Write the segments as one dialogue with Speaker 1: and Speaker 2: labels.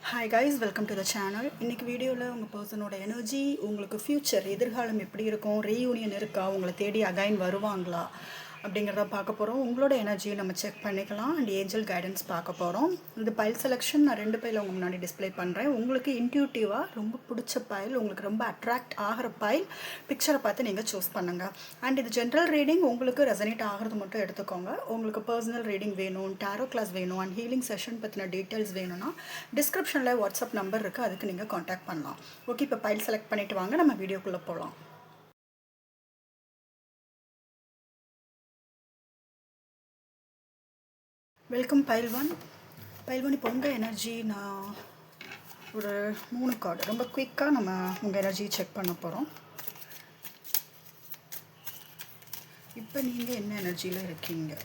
Speaker 1: Hi guys, welcome to the channel. இன்றைக்கி வீடியோவில் உங்கள் பர்சனோட எனர்ஜி, உங்களுக்கு ஃப்யூச்சர் எதிர்காலம் எப்படி இருக்கும், ரீயூனியன் இருக்கா, உங்களை தேடி அகைன் வருவாங்களா அப்படிங்கிறத பார்க்க போகிறோம். உங்களோட எனர்ஜியை நம்ம செக் பண்ணிக்கலாம் அண்ட் ஏஞ்சல் கைடன்ஸ் பார்க்க போகிறோம். இந்த பைல் செலெக்ஷன் நான் 2 பைல் உங்கள் முன்னாடி டிஸ்பிளே பண்ணுறேன். உங்களுக்கு இன்ட்யூட்டிவாக ரொம்ப பிடிச்ச பைல், உங்களுக்கு ரொம்ப அட்ராக்ட் ஆகிற பைல் பிக்சரை பார்த்து நீங்கள் சூஸ் பண்ணுங்கள். அண்ட் இது ஜென்ரல் ரீடிங், உங்களுக்கு ரெசனேட் ஆகிறது மட்டும் எடுத்துக்கோங்க. உங்களுக்கு பர்சனல் ரீடிங் வேணும், டாரோ கிளாஸ் வேணும் அண்ட் ஹீலிங் செஷன் பற்றின டீட்டெயில்ஸ் வேணும்னா டிஸ்கிரிப்ஷனில் வாட்ஸ்அப் நம்பர் இருக்குது, அதுக்கு நீங்கள் காண்டாக்ட் பண்ணலாம். ஓகே, இப்போ பைல் செலக்ட் பண்ணிவிட்டு வாங்க, நம்ம வீடியோக்குள்ளே போகலாம். Welcome file one. இப்போ உங்கள் எனர்ஜி நான் ஒரு 3 கார்டு ரொம்ப குயிக்காக நம்ம உங்கள் எனர்ஜியை செக் பண்ண போகிறோம். இப்போ நீங்கள் என்ன எனர்ஜியில் இருக்கீங்க?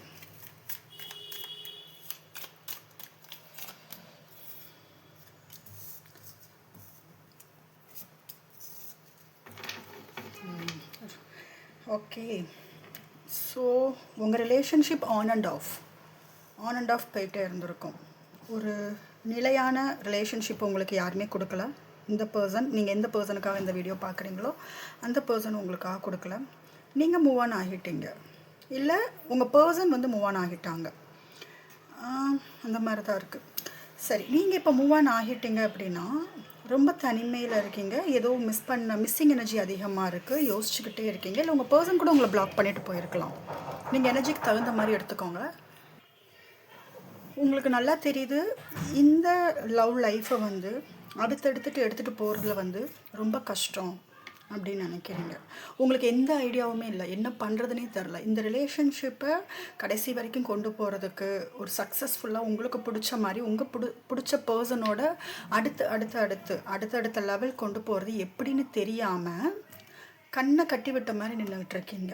Speaker 1: ஓகே, ஸோ உங்கள் ரிலேஷன்ஷிப் ஆன் அண்ட் ஆஃப் போயிட்டே இருந்திருக்கும். ஒரு நிலையான ரிலேஷன்ஷிப் உங்களுக்கு யாருமே கொடுக்கல. இந்த பர்சன், நீங்கள் எந்த பர்சனுக்காக இந்த வீடியோ பார்க்குறீங்களோ அந்த பர்சன் உங்களுக்காக கொடுக்கல. நீங்கள் மூவ் ஆன் ஆகிட்டீங்க, இல்லை உங்கள் பர்சன் வந்து மூவ் ஆன் ஆகிட்டாங்க, அந்த மாதிரி தான் இருக்குது. சரி, நீங்கள் இப்போ மூவ் ஆன் ஆகிட்டீங்க அப்படின்னா ரொம்ப தனிமையில் இருக்கீங்க, ஏதோ மிஸ்ஸிங் எனர்ஜி அதிகமாக இருக்குது, யோசிச்சுக்கிட்டே இருக்கீங்க, இல்லை உங்கள் பர்சன் கூட உங்களை பிளாக் பண்ணிட்டு போயிருக்கலாம். நீங்கள் எனர்ஜிக்கு தகுந்த மாதிரி எடுத்துக்கோங்க. உங்களுக்கு நல்லா தெரியுது, இந்த லவ் லைஃப்பை வந்து எடுத்துகிட்டு போகிறதுல வந்து ரொம்ப கஷ்டம் அப்படின்னு நினைக்கிறீங்க. உங்களுக்கு எந்த ஐடியாவுமே இல்லை, என்ன பண்ணுறதுனே தெரில. இந்த ரிலேஷன்ஷிப்பை கடைசி வரைக்கும் கொண்டு போகிறதுக்கு ஒரு சக்ஸஸ்ஃபுல்லாக உங்களுக்கு பிடிச்ச மாதிரி பிடிச்ச பர்சனோட அடுத்தடுத்த லெவல் கொண்டு போகிறது எப்படின்னு தெரியாமல் கண்ணை கட்டி விட்ட மாதிரி நின்றுக்கிட்டு இருக்கீங்க.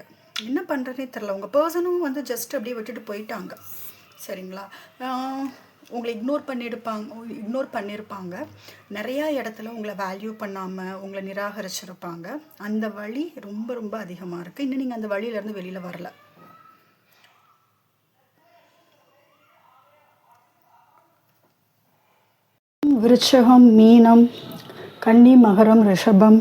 Speaker 1: என்ன பண்ணுறதுனே தெரில. உங்கள் பர்சனும் வந்து ஜஸ்ட் அப்படியே விட்டுட்டு போயிட்டாங்க, சரிங்களா? உங்களை இக்னோர் பண்ணியிருப்பாங்க. நிறையா இடத்துல உங்களை வேல்யூ பண்ணாமல் உங்களை நிராகரிச்சிருப்பாங்க. அந்த வலி ரொம்ப ரொம்ப அதிகமாக இருக்குது. இன்னும் நீங்கள் அந்த வழியிலேருந்து வெளியில் வரல. விருச்சகம், மீனம், கன்னி, மகரம், ரிஷபம்,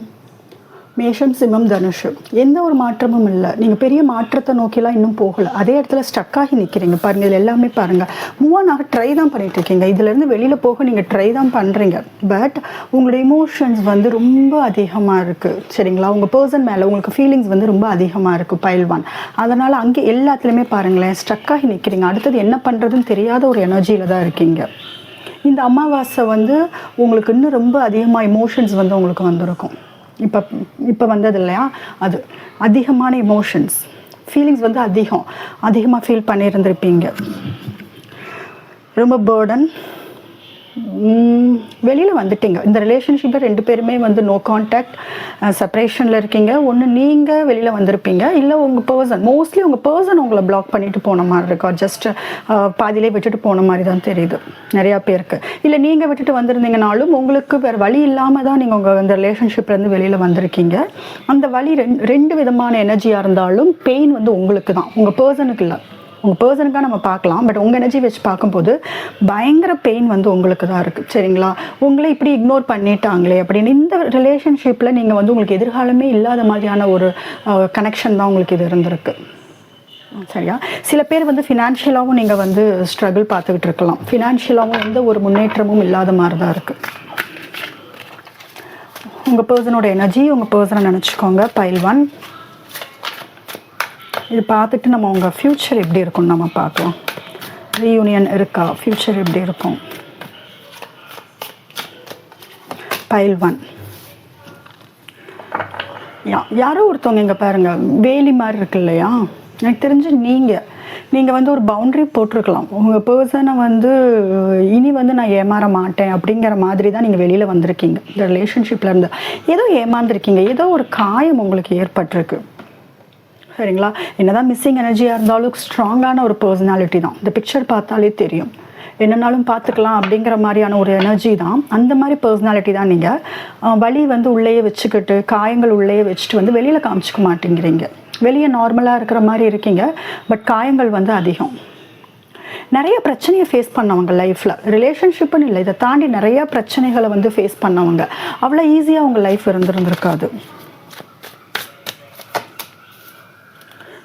Speaker 1: மேஷம், சிம்மம், தனுஷு. எந்த ஒரு மாற்றமும் இல்லை. நீங்கள் பெரிய மாற்றத்தை நோக்கிலாம் இன்னும் போகலை, அதே இடத்துல ஸ்டக்காகி நிற்கிறீங்க. பாருங்கள், இதில் எல்லாமே பாருங்கள், மூவ் ஆன் ட்ரை தான் பண்ணிட்டு இருக்கீங்க. இதுலேருந்து வெளியில் போக நீங்கள் ட்ரை தான் பண்ணுறீங்க. பட் உங்களோட இமோஷன்ஸ் வந்து ரொம்ப அதிகமாக இருக்குது, சரிங்களா? உங்கள் பர்சன் மேலே உங்களுக்கு ஃபீலிங்ஸ் வந்து ரொம்ப அதிகமாக இருக்குது, பைல் ஒன். அதனால் அங்கே எல்லாத்துலேயுமே பாருங்களேன், ஸ்டக்காகி நிற்கிறீங்க. அடுத்தது என்ன பண்ணுறதுன்னு தெரியாத ஒரு எனர்ஜியில் தான் இருக்கீங்க. இந்த அமாவாசை வந்து உங்களுக்கு இன்னும் ரொம்ப அதிகமாக இமோஷன்ஸ் வந்து உங்களுக்கு வந்திருக்கும். இப்போ வந்தது இல்லையா, அது அதிகமான இமோஷன்ஸ், ஃபீலிங்ஸ் வந்து அதிகமாக ஃபீல் பண்ணியிருந்திருப்பீங்க. ரொம்ப பேர்டன். வெளியில் வந்துட்டீங்க. இந்த ரிலேஷன்ஷிப்பில் 2 பேருமே வந்து நோ கான்டாக்ட், செப்பரேஷனில் இருக்கீங்க. ஒன்று நீங்கள் வெளியில் வந்திருப்பீங்க, இல்லை உங்கள் பர்சன், மோஸ்ட்லி உங்கள் பர்சன் உங்களை பிளாக் பண்ணிட்டு போன மாதிரி இருக்கா, ஜஸ்ட் பாதியிலே விட்டுட்டு போன மாதிரி தான் தெரியுது நிறையா பேருக்கு. இல்லை நீங்கள் விட்டுட்டு வந்திருந்தீங்கனாலும் உங்களுக்கு வேறு வழி இல்லாமல் தான் நீங்கள் உங்கள் இந்த ரிலேஷன்ஷிப்லேருந்து வெளியில் வந்திருக்கீங்க. அந்த வழி ரெண்டு விதமான எனர்ஜியாக இருந்தாலும் பெயின் வந்து உங்களுக்கு தான், உங்கள் பர்சனுக்கு இல்லை. உங்கள் பர்சனுக்காக நம்ம பார்க்கலாம், பட் உங்கள் எனர்ஜி வச்சு பார்க்கும்போது பயங்கர பெயின் வந்து உங்களுக்கு தான் இருக்குது, சரிங்களா? உங்களை இப்படி இக்னோர் பண்ணிட்டாங்களே அப்படின்னு. இந்த ரிலேஷன்ஷிப்பில் நீங்கள் வந்து உங்களுக்கு எதிர்காலமே இல்லாத மாதிரியான ஒரு கனெக்ஷன் தான் உங்களுக்கு இது இருந்திருக்கு, சரியா? சில பேர் வந்து ஃபினான்ஷியலாகவும் நீங்கள் வந்து ஸ்ட்ரகிள் பார்த்துக்கிட்டு இருக்கலாம். ஃபினான்ஷியலாகவும் எந்த ஒரு முன்னேற்றமும் இல்லாத மாதிரி தான் இருக்குது. உங்கள் பர்சனோட எனர்ஜி, உங்கள் பர்சனை நினச்சிக்கோங்க, பைல் ஒன். இது பார்த்துட்டு நம்ம உங்கள் ஃப்யூச்சர் எப்படி இருக்கும்னு நம்ம பார்க்கலாம். ரீயூனியன் இருக்கா, ஃப்யூச்சர் எப்படி இருக்கும்? File one. யாரோ ஒருத்தவங்க இங்கே பாருங்கள், வேலி மாதிரி இருக்கு இல்லையா? எனக்கு தெரிஞ்சு நீங்கள் வந்து ஒரு பவுண்ட்ரி போட்டிருக்கலாம். உங்கள் பர்சனை வந்து இனி வந்து நான் ஏமாற மாட்டேன் அப்படிங்கிற மாதிரி தான் நீங்கள் வெளியில் வந்திருக்கீங்க. இந்த ரிலேஷன்ஷிப்பில் இருந்து ஏதோ ஏமாந்துருக்கீங்க, ஏதோ ஒரு காயம் உங்களுக்கு ஏற்பட்டிருக்கு, சரிங்களா? என்னதான் மிஸ்ஸிங் எனர்ஜியாக இருந்தாலும் ஸ்ட்ராங்கான ஒரு பர்சனாலிட்டி தான். இந்த பிக்சர் பார்த்தாலே தெரியும், என்னன்னாலும் பார்த்துக்கலாம் அப்படிங்கிற மாதிரியான ஒரு எனர்ஜி தான். அந்த மாதிரி பர்சனாலிட்டி தான் நீங்கள். வலி வந்து உள்ளேயே வச்சுக்கிட்டு, காயங்கள் உள்ளேயே வச்சுட்டு வந்து வெளியில் காமிச்சிக்க மாட்டேங்கிறீங்க. வெளியே நார்மலாக இருக்கிற மாதிரி இருக்கீங்க, பட் காயங்கள் வந்து அதிகம். நிறைய பிரச்சனையை ஃபேஸ் பண்ணவங்க லைஃப்பில், ரிலேஷன்ஷிப்புன்னு இல்லை, இதை தாண்டி நிறையா பிரச்சனைகளை வந்து ஃபேஸ் பண்ணவங்க. அவ்வளோ ஈஸியாக அவங்க லைஃப் இருந்திருக்காது.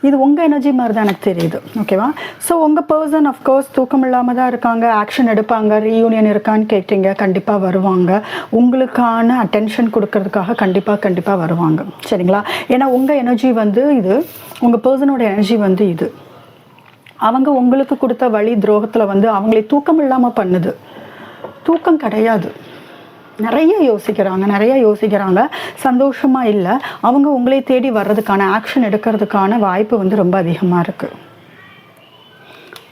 Speaker 1: இது உங்கள் எனர்ஜி மாதிரி தான் எனக்கு தெரியுது. ஓகேவா? ஸோ உங்கள் பர்சன் அஃப்கோர்ஸ் தூக்கம் இல்லாமல் தான் இருக்காங்க, ஆக்ஷன் எடுப்பாங்க. ரீயூனியன் இருக்கான்னு கேட்டீங்க, கண்டிப்பாக வருவாங்க. உங்களுக்கான அட்டென்ஷன் கொடுக்கறதுக்காக கண்டிப்பாக வருவாங்க. சரிங்களா? ஏன்னா உங்கள் எனர்ஜி வந்து இது, உங்கள் பர்சனோட எனர்ஜி வந்து இது. அவங்க உங்களுக்கு கொடுத்த வழி துரோகத்தில் வந்து அவங்களே தூக்கம் இல்லாமல் பண்ணுது. தூக்கம் கிடையாது, நிறைய யோசிக்கிறாங்க, சந்தோஷமாக இல்லை. அவங்க உங்களை தேடி வர்றதுக்கான ஆக்ஷன் எடுக்கிறதுக்கான வாய்ப்பு வந்து ரொம்ப அதிகமாக இருக்குது.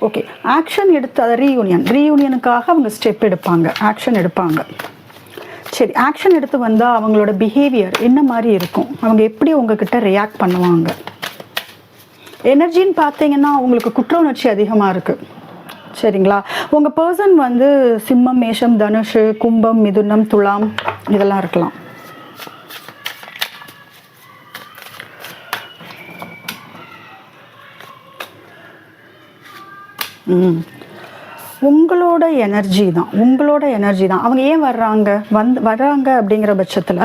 Speaker 1: ஓகே, ஆக்ஷன் எடுத்து அதை ரீயூனியனுக்காக அவங்க ஸ்டெப் எடுப்பாங்க, ஆக்ஷன் எடுப்பாங்க. சரி, ஆக்ஷன் எடுத்து வந்தால் அவங்களோட பிஹேவியர் என்ன மாதிரி இருக்கும், அவங்க எப்படி உங்ககிட்ட ரியாக்ட் பண்ணுவாங்க? எனர்ஜின்னு பார்த்தீங்கன்னா உங்களுக்கு குற்ற உணர்ச்சி அதிகமாக இருக்குது. சரிங்களா? உங்கள் பர்சன் வந்து சிம்மம், மேஷம், தனுஷு, கும்பம், மிதுனம், துலாம் இதெல்லாம் இருக்கலாம். உங்களோட எனர்ஜி தான் அவங்க ஏன் வர்றாங்க அப்படிங்கிற பட்சத்தில்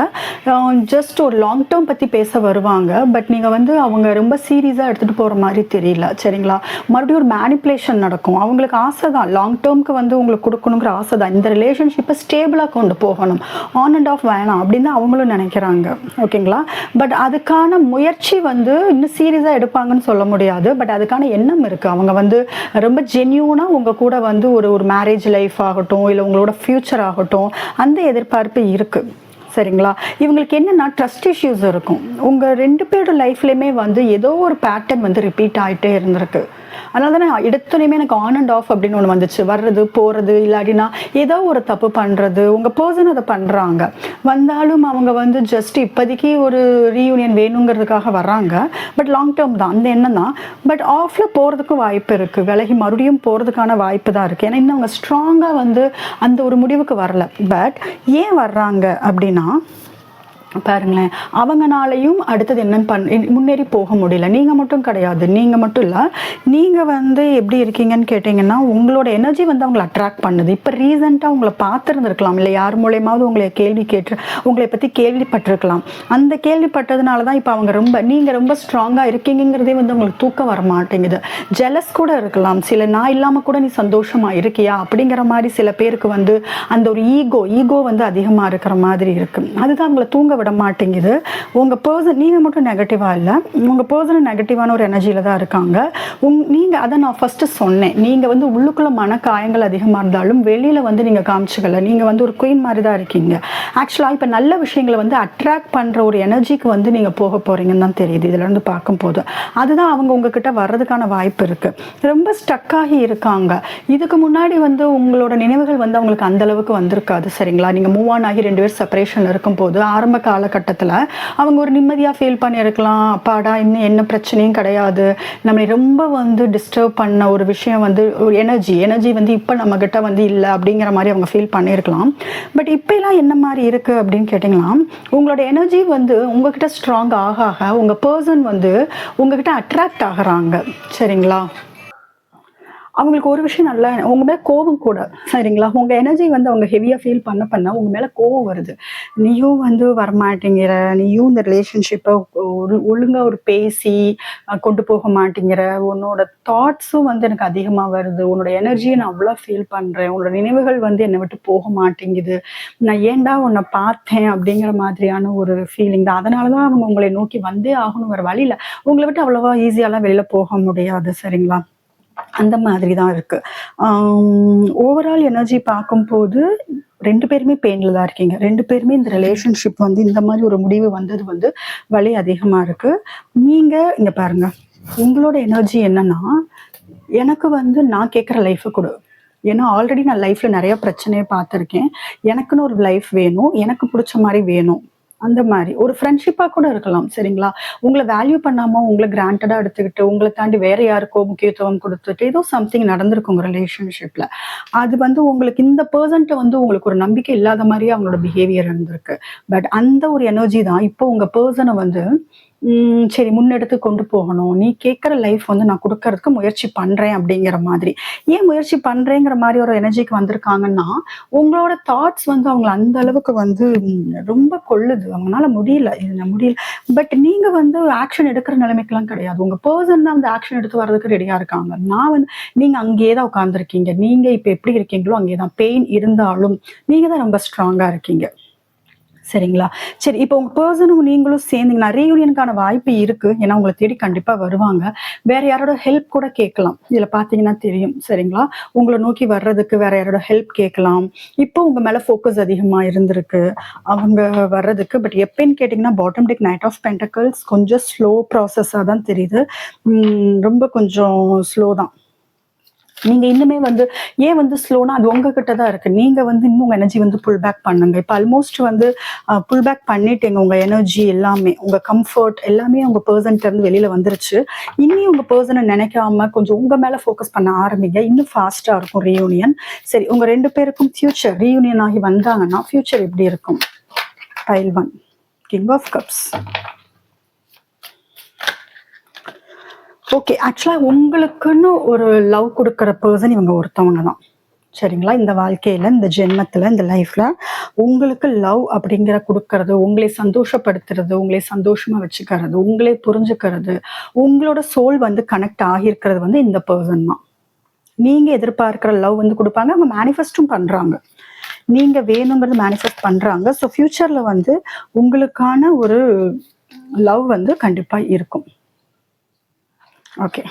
Speaker 1: ஜஸ்ட் ஒரு லாங் டேர்ம் பற்றி பேச வருவாங்க. பட் நீங்கள் வந்து அவங்க ரொம்ப சீரியஸாக எடுத்துகிட்டு போகிற மாதிரி தெரியல. சரிங்களா? மறுபடியும் ஒரு மேனிப்புலேஷன் நடக்கும். அவங்களுக்கு ஆசை தான், லாங் டேர்முக்கு வந்து உங்களுக்கு கொடுக்கணுங்கிற ஆசை தான். இந்த ரிலேஷன்ஷிப்பை ஸ்டேபிளாக கொண்டு போகணும், ஆன் அண்ட் ஆஃப் வேணாம் அப்படின்னு தான் அவங்களும் நினைக்கிறாங்க. ஓகேங்களா? பட் அதுக்கான முயற்சி வந்து இன்னும் சீரியஸாக எடுப்பாங்கன்னு சொல்ல முடியாது. பட் அதுக்கான எண்ணம் இருக்குது. அவங்க வந்து ரொம்ப ஜென்யூனாக உங்கள் கூட வந்து ஒரு மேரேஜ் லைஃப் ஆகட்டும், இல்லை உங்களோட ஃப்யூச்சர் ஆகட்டும், அந்த எதிர்பார்ப்பு இருக்குது. சரிங்களா? இவங்களுக்கு என்னென்னா ட்ரஸ்ட் இஷ்யூஸ் இருக்கும். உங்கள் 2 பேரோட லைஃப்லேயுமே வந்து ஏதோ ஒரு பேட்டர்ன் வந்து ரிப்பீட் ஆகிட்டே இருந்திருக்கு. அதனால தானே எடுத்தோனையுமே எனக்கு ஆன் அண்ட் ஆஃப் அப்படின்னு ஒன்று வந்துச்சு. வர்றது போகிறது, இல்லாட்டினா ஏதோ ஒரு தப்பு பண்ணுறது. உங்கள் பர்சன் அதை பண்ணுறாங்க. வந்தாலும் அவங்க வந்து ஜஸ்ட் இப்போதைக்கு ஒரு ரீயூனியன் வேணுங்கிறதுக்காக வர்றாங்க. பட் லாங் டேர்ம் தான், அந்த எண்ணம் தான். பட் ஆஃபில் போகிறதுக்கும் வாய்ப்பு இருக்குது, விலகி மறுபடியும் போகிறதுக்கான வாய்ப்பு தான் இருக்குது. ஏன்னா இன்னும் அவங்க ஸ்ட்ராங்காக வந்து அந்த ஒரு முடிவுக்கு வரல. பட் ஏன் வர்றாங்க அப்படின்னா பாருங்களேன், அவங்கனாலையும் அடுத்தது என்னன்னு முன்னேறி போக முடியல. நீங்கள் மட்டும் கிடையாது, நீங்கள் மட்டும் இல்லை, நீங்கள் வந்து எப்படி இருக்கீங்கன்னு கேட்டிங்கன்னா உங்களோட எனர்ஜி வந்து அவங்களை அட்ராக்ட் பண்ணுது. இப்போ ரீசெண்டாக உங்களை பார்த்துருந்துருக்கலாம், இல்லை யார் மூலயமாவது உங்களை கேள்வி கேட்டு உங்களை பற்றி கேள்விப்பட்டிருக்கலாம். அந்த கேள்விப்பட்டதுனால தான் இப்போ அவங்க நீங்கள் ரொம்ப ஸ்ட்ராங்காக இருக்கீங்கிறதே வந்து உங்களுக்கு தூக்கம் வர மாட்டேங்குது. ஜெலஸ் கூட இருக்கலாம். சில நான் இல்லாமல் கூட நீ சந்தோஷமாக இருக்கியா அப்படிங்கிற மாதிரி சில பேருக்கு வந்து அந்த ஒரு ஈகோ வந்து அதிகமாக இருக்கிற மாதிரி இருக்குது. அதுதான் அவங்களை தூங்க விட மாட்டேங்குது. உங்கள் பர்சன், நீங்கள் மட்டும் நெகட்டிவாக இல்லை, உங்கள் பர்சன் நெகட்டிவான ஒரு எனர்ஜியில் தான் இருக்காங்க. நீங்கள் அதை நான் ஃபஸ்ட்டு சொன்னேன், நீங்கள் வந்து உள்ளுக்குள்ள மன காயங்கள் அதிகமாக இருந்தாலும் வெளியில் வந்து நீங்கள் காமிச்சிக்கல. நீங்கள் வந்து ஒரு குயின் மாதிரி தான் இருக்கீங்க. ஆக்சுவலாக இப்போ நல்ல விஷயங்களை வந்து அட்ராக்ட் பண்ணுற ஒரு எனர்ஜிக்கு வந்து நீங்கள் போக போகிறீங்கன்னு தான் தெரியுது இதிலேருந்து பார்க்கும்போது. அதுதான் அவங்க உங்ககிட்ட வர்றதுக்கான வாய்ப்பு இருக்குது. ரொம்ப ஸ்டக்காகி இருக்காங்க. இதுக்கு முன்னாடி வந்து உங்களோட நினைவுகள் வந்து அவங்களுக்கு அந்தளவுக்கு வந்திருக்காது. சரிங்களா? நீங்கள் மூவ் ஆன் ஆகி 2 பேர் செப்பரேஷன் இருக்கும்போது ஆரம்ப காலகட்டத்தில் அவங்க ஒரு நிம்மதியாக ஃபீல் பண்ணியிருக்கலாம். அப்பாடா, இன்னும் என்ன பிரச்சனையும் கிடையாது, நம்மளை ரொம்ப வந்து டிஸ்டர்ப் பண்ண ஒரு விஷயம் வந்து ஒரு எனர்ஜி வந்து இப்போ நம்மக்கிட்ட வந்து இல்லை அப்படிங்கிற மாதிரி அவங்க ஃபீல் பண்ணியிருக்கலாம். பட் இப்போலாம் என்ன மாதிரி இருக்குது அப்படின்னு கேட்டிங்கன்னா உங்களோட எனர்ஜி வந்து உங்ககிட்ட ஸ்ட்ராங் ஆக உங்கள் பர்சன் வந்து உங்ககிட்ட அட்ராக்ட் ஆகிறாங்க. சரிங்களா? அவங்களுக்கு ஒரு விஷயம் நல்லா, உங்க மேலே கோபம் கூட. சரிங்களா? உங்கள் எனர்ஜி வந்து அவங்க ஹெவியாக ஃபீல் பண்ண உங்கள் மேலே கோபம் வருது. நீயும் வந்து வரமாட்டேங்கிற, நீயும் இந்த ரிலேஷன்ஷிப்பை ஒழுங்காக ஒரு பேசி கொண்டு போக மாட்டேங்கிற, உன்னோட தாட்ஸும் வந்து எனக்கு அதிகமாக வருது, உன்னோட எனர்ஜியை நான் அவ்வளோ ஃபீல் பண்ணுறேன், உன்னோட நினைவுகள் வந்து என்னை விட்டு போக மாட்டேங்குது, நான் ஏன்டா உன்னை பார்த்தேன் அப்படிங்கிற மாதிரியான ஒரு ஃபீலிங் தான். அதனால தான் அவங்க உங்களை நோக்கி வந்தே ஆகணும், வேறு வழியில். உங்களை விட்டு அவ்வளோவா ஈஸியாலாம் வெளியில் போக முடியாது. சரிங்களா? அந்த மாதிரி தான் இருக்கு. ஓவரால் எனர்ஜி பார்க்கும்போது 2 பேருமே பெயின்ல தான் இருக்கீங்க. 2 பேருமே இந்த ரிலேஷன்ஷிப் வந்து இந்த மாதிரி ஒரு முடிவு வந்தது வந்து வலி அதிகமா இருக்கு. நீங்க இங்க பாருங்க, உங்களோட எனர்ஜி என்னன்னா, எனக்கு வந்து நான் கேட்குற லைஃபை கொடு. ஏன்னா ஆல்ரெடி நான் லைஃப்ல நிறைய பிரச்சனையை பார்த்துருக்கேன். எனக்குன்னு ஒரு லைஃப் வேணும், எனக்கு பிடிச்ச மாதிரி வேணும். அந்த மாதிரி ஒரு ஃப்ரெண்ட்ஷிப்பாக கூட இருக்கலாம். சரிங்களா? உங்களை வேல்யூ பண்ணாமல் உங்களை கிராண்டடாக எடுத்துக்கிட்டு உங்களை தாண்டி வேற யாருக்கோ முக்கியத்துவம் கொடுத்துட்டு ஏதோ சம்திங் நடந்திருக்கு உங்கள் ரிலேஷன்ஷிப்பில். அது வந்து உங்களுக்கு இந்த பர்சன்ட்டை வந்து உங்களுக்கு ஒரு நம்பிக்கை இல்லாத மாதிரியே அவங்களோட பிஹேவியர் இருந்திருக்கு. பட் அந்த ஒரு எனர்ஜி தான் இப்போ உங்கள் பர்சனை வந்து சரி முன்னெடுத்து கொண்டு போகணும். நீ கேட்குற லைஃப் வந்து நான் குடுக்கறதுக்கு முயற்சி பண்றேன் அப்படிங்கிற மாதிரி. ஏன் முயற்சி பண்றேங்கிற மாரி ஒரு எனர்ஜிக்கு வந்திருக்காங்கன்னா, உங்களோட தாட்ஸ் வந்து அவங்கள அந்த அளவுக்கு வந்து ரொம்ப கொல்லுது. அவங்கனால முடியல. இது முடியல. பட் நீங்க வந்து ஆக்ஷன் எடுக்கிற நிலைமைக்குலாம் கிடையாது. உங்க பெர்சன் தான் வந்து ஆக்ஷன் எடுத்து வர்றதுக்கு ரெடியா இருக்காங்க. நான் வந்து நீங்க அங்கேயே தான் உட்கார்ந்துருக்கீங்க. நீங்க இப்ப எப்படி இருக்கீங்களோ அங்கே தான். பெயின் இருந்தாலும் நீங்க தான் ரொம்ப ஸ்ட்ராங்கா இருக்கீங்க. சரிங்களா? சரி இப்போ உங்க பெர்சனும் நீங்களும் சேர்ந்தீங்கன்னா ரீயூனியனுக்கான வாய்ப்பு இருக்கு. ஏன்னா உங்கள தேடி கண்டிப்பா வருவாங்க. வேற யாரோட ஹெல்ப் கூட கேட்கலாம். இதுல பார்த்தீங்கன்னா தெரியும். சரிங்களா? உங்கள நோக்கி வர்றதுக்கு வேற யாரோட ஹெல்ப் கேட்கலாம். இப்போ உங்க மேல ஃபோக்கஸ் அதிகமா இருந்திருக்கு. அவங்க வர்றதுக்கு. பட் எப்பன்னு கேட்டீங்கன்னா, bottom deck knight of pentacles கொஞ்சம் ஸ்லோ ப்ராசஸா தான் தெரியுது. ரொம்ப கொஞ்சம் ஸ்லோ தான். நீங்க இன்னுமே வந்து ஏன் வந்து ஸ்லோனா அது உங்ககிட்ட தான் இருக்கு. நீங்க வந்து இன்னும் உங்க எனர்ஜி வந்து புல் பேக் பண்ணுங்க. இப்ப ஆல்மோஸ்ட் வந்து புல் பேக் பண்ணிட்டீங்க. உங்க எனர்ஜி எல்லாமே, உங்க கம்ஃபர்ட் எல்லாமே உங்க பெர்சன்ட்ட இருந்து வெளியில வந்துருச்சு. இனி உங்க பெர்சன நினைக்காம கொஞ்சம் உங்க மேல ஃபோக்கஸ் பண்ண ஆரம்பிங்க. இன்னும் ஃபாஸ்ட்டா இருக்கும் ரீயூனியன். சரி உங்க 2 பேருக்கும் ஃபியூச்சர் ரீயூனியன் ஆகி வந்தாங்கன்னா, ஃபியூச்சர் எப்படி இருக்கும்? Pile 1 king of cups. Okay. ஆக்சுவலா உங்களுக்குன்னு ஒரு லவ் குடுக்குற பெர்சன் இவங்க ஒருத்தவங்க தான். சரிங்களா? இந்த வாழ்க்கையில, இந்த ஜென்மத்துல, இந்த லைஃப்ல உங்களுக்கு லவ் அப்படிங்கிற குடுக்கறது, உங்களை சந்தோஷப்படுத்துறது, உங்களை சந்தோஷமா வச்சுக்கிறது, உங்களே புரிஞ்சுக்கிறது, உங்களோட சோல் வந்து கனெக்ட் ஆகியிருக்கிறது வந்து இந்த பெர்சன் தான். நீங்க எதிர்பார்க்கிற லவ் வந்து குடுப்பாங்க. அவங்க மேனிஃபெஸ்டும் பண்றாங்க. நீங்க வேணுங்கிறது மேனிஃபெஸ்ட் பண்றாங்க. ஸோ ஃபியூச்சர்ல வந்து உங்களுக்கான ஒரு லவ் வந்து கண்டிப்பா இருக்கும். ஓகே.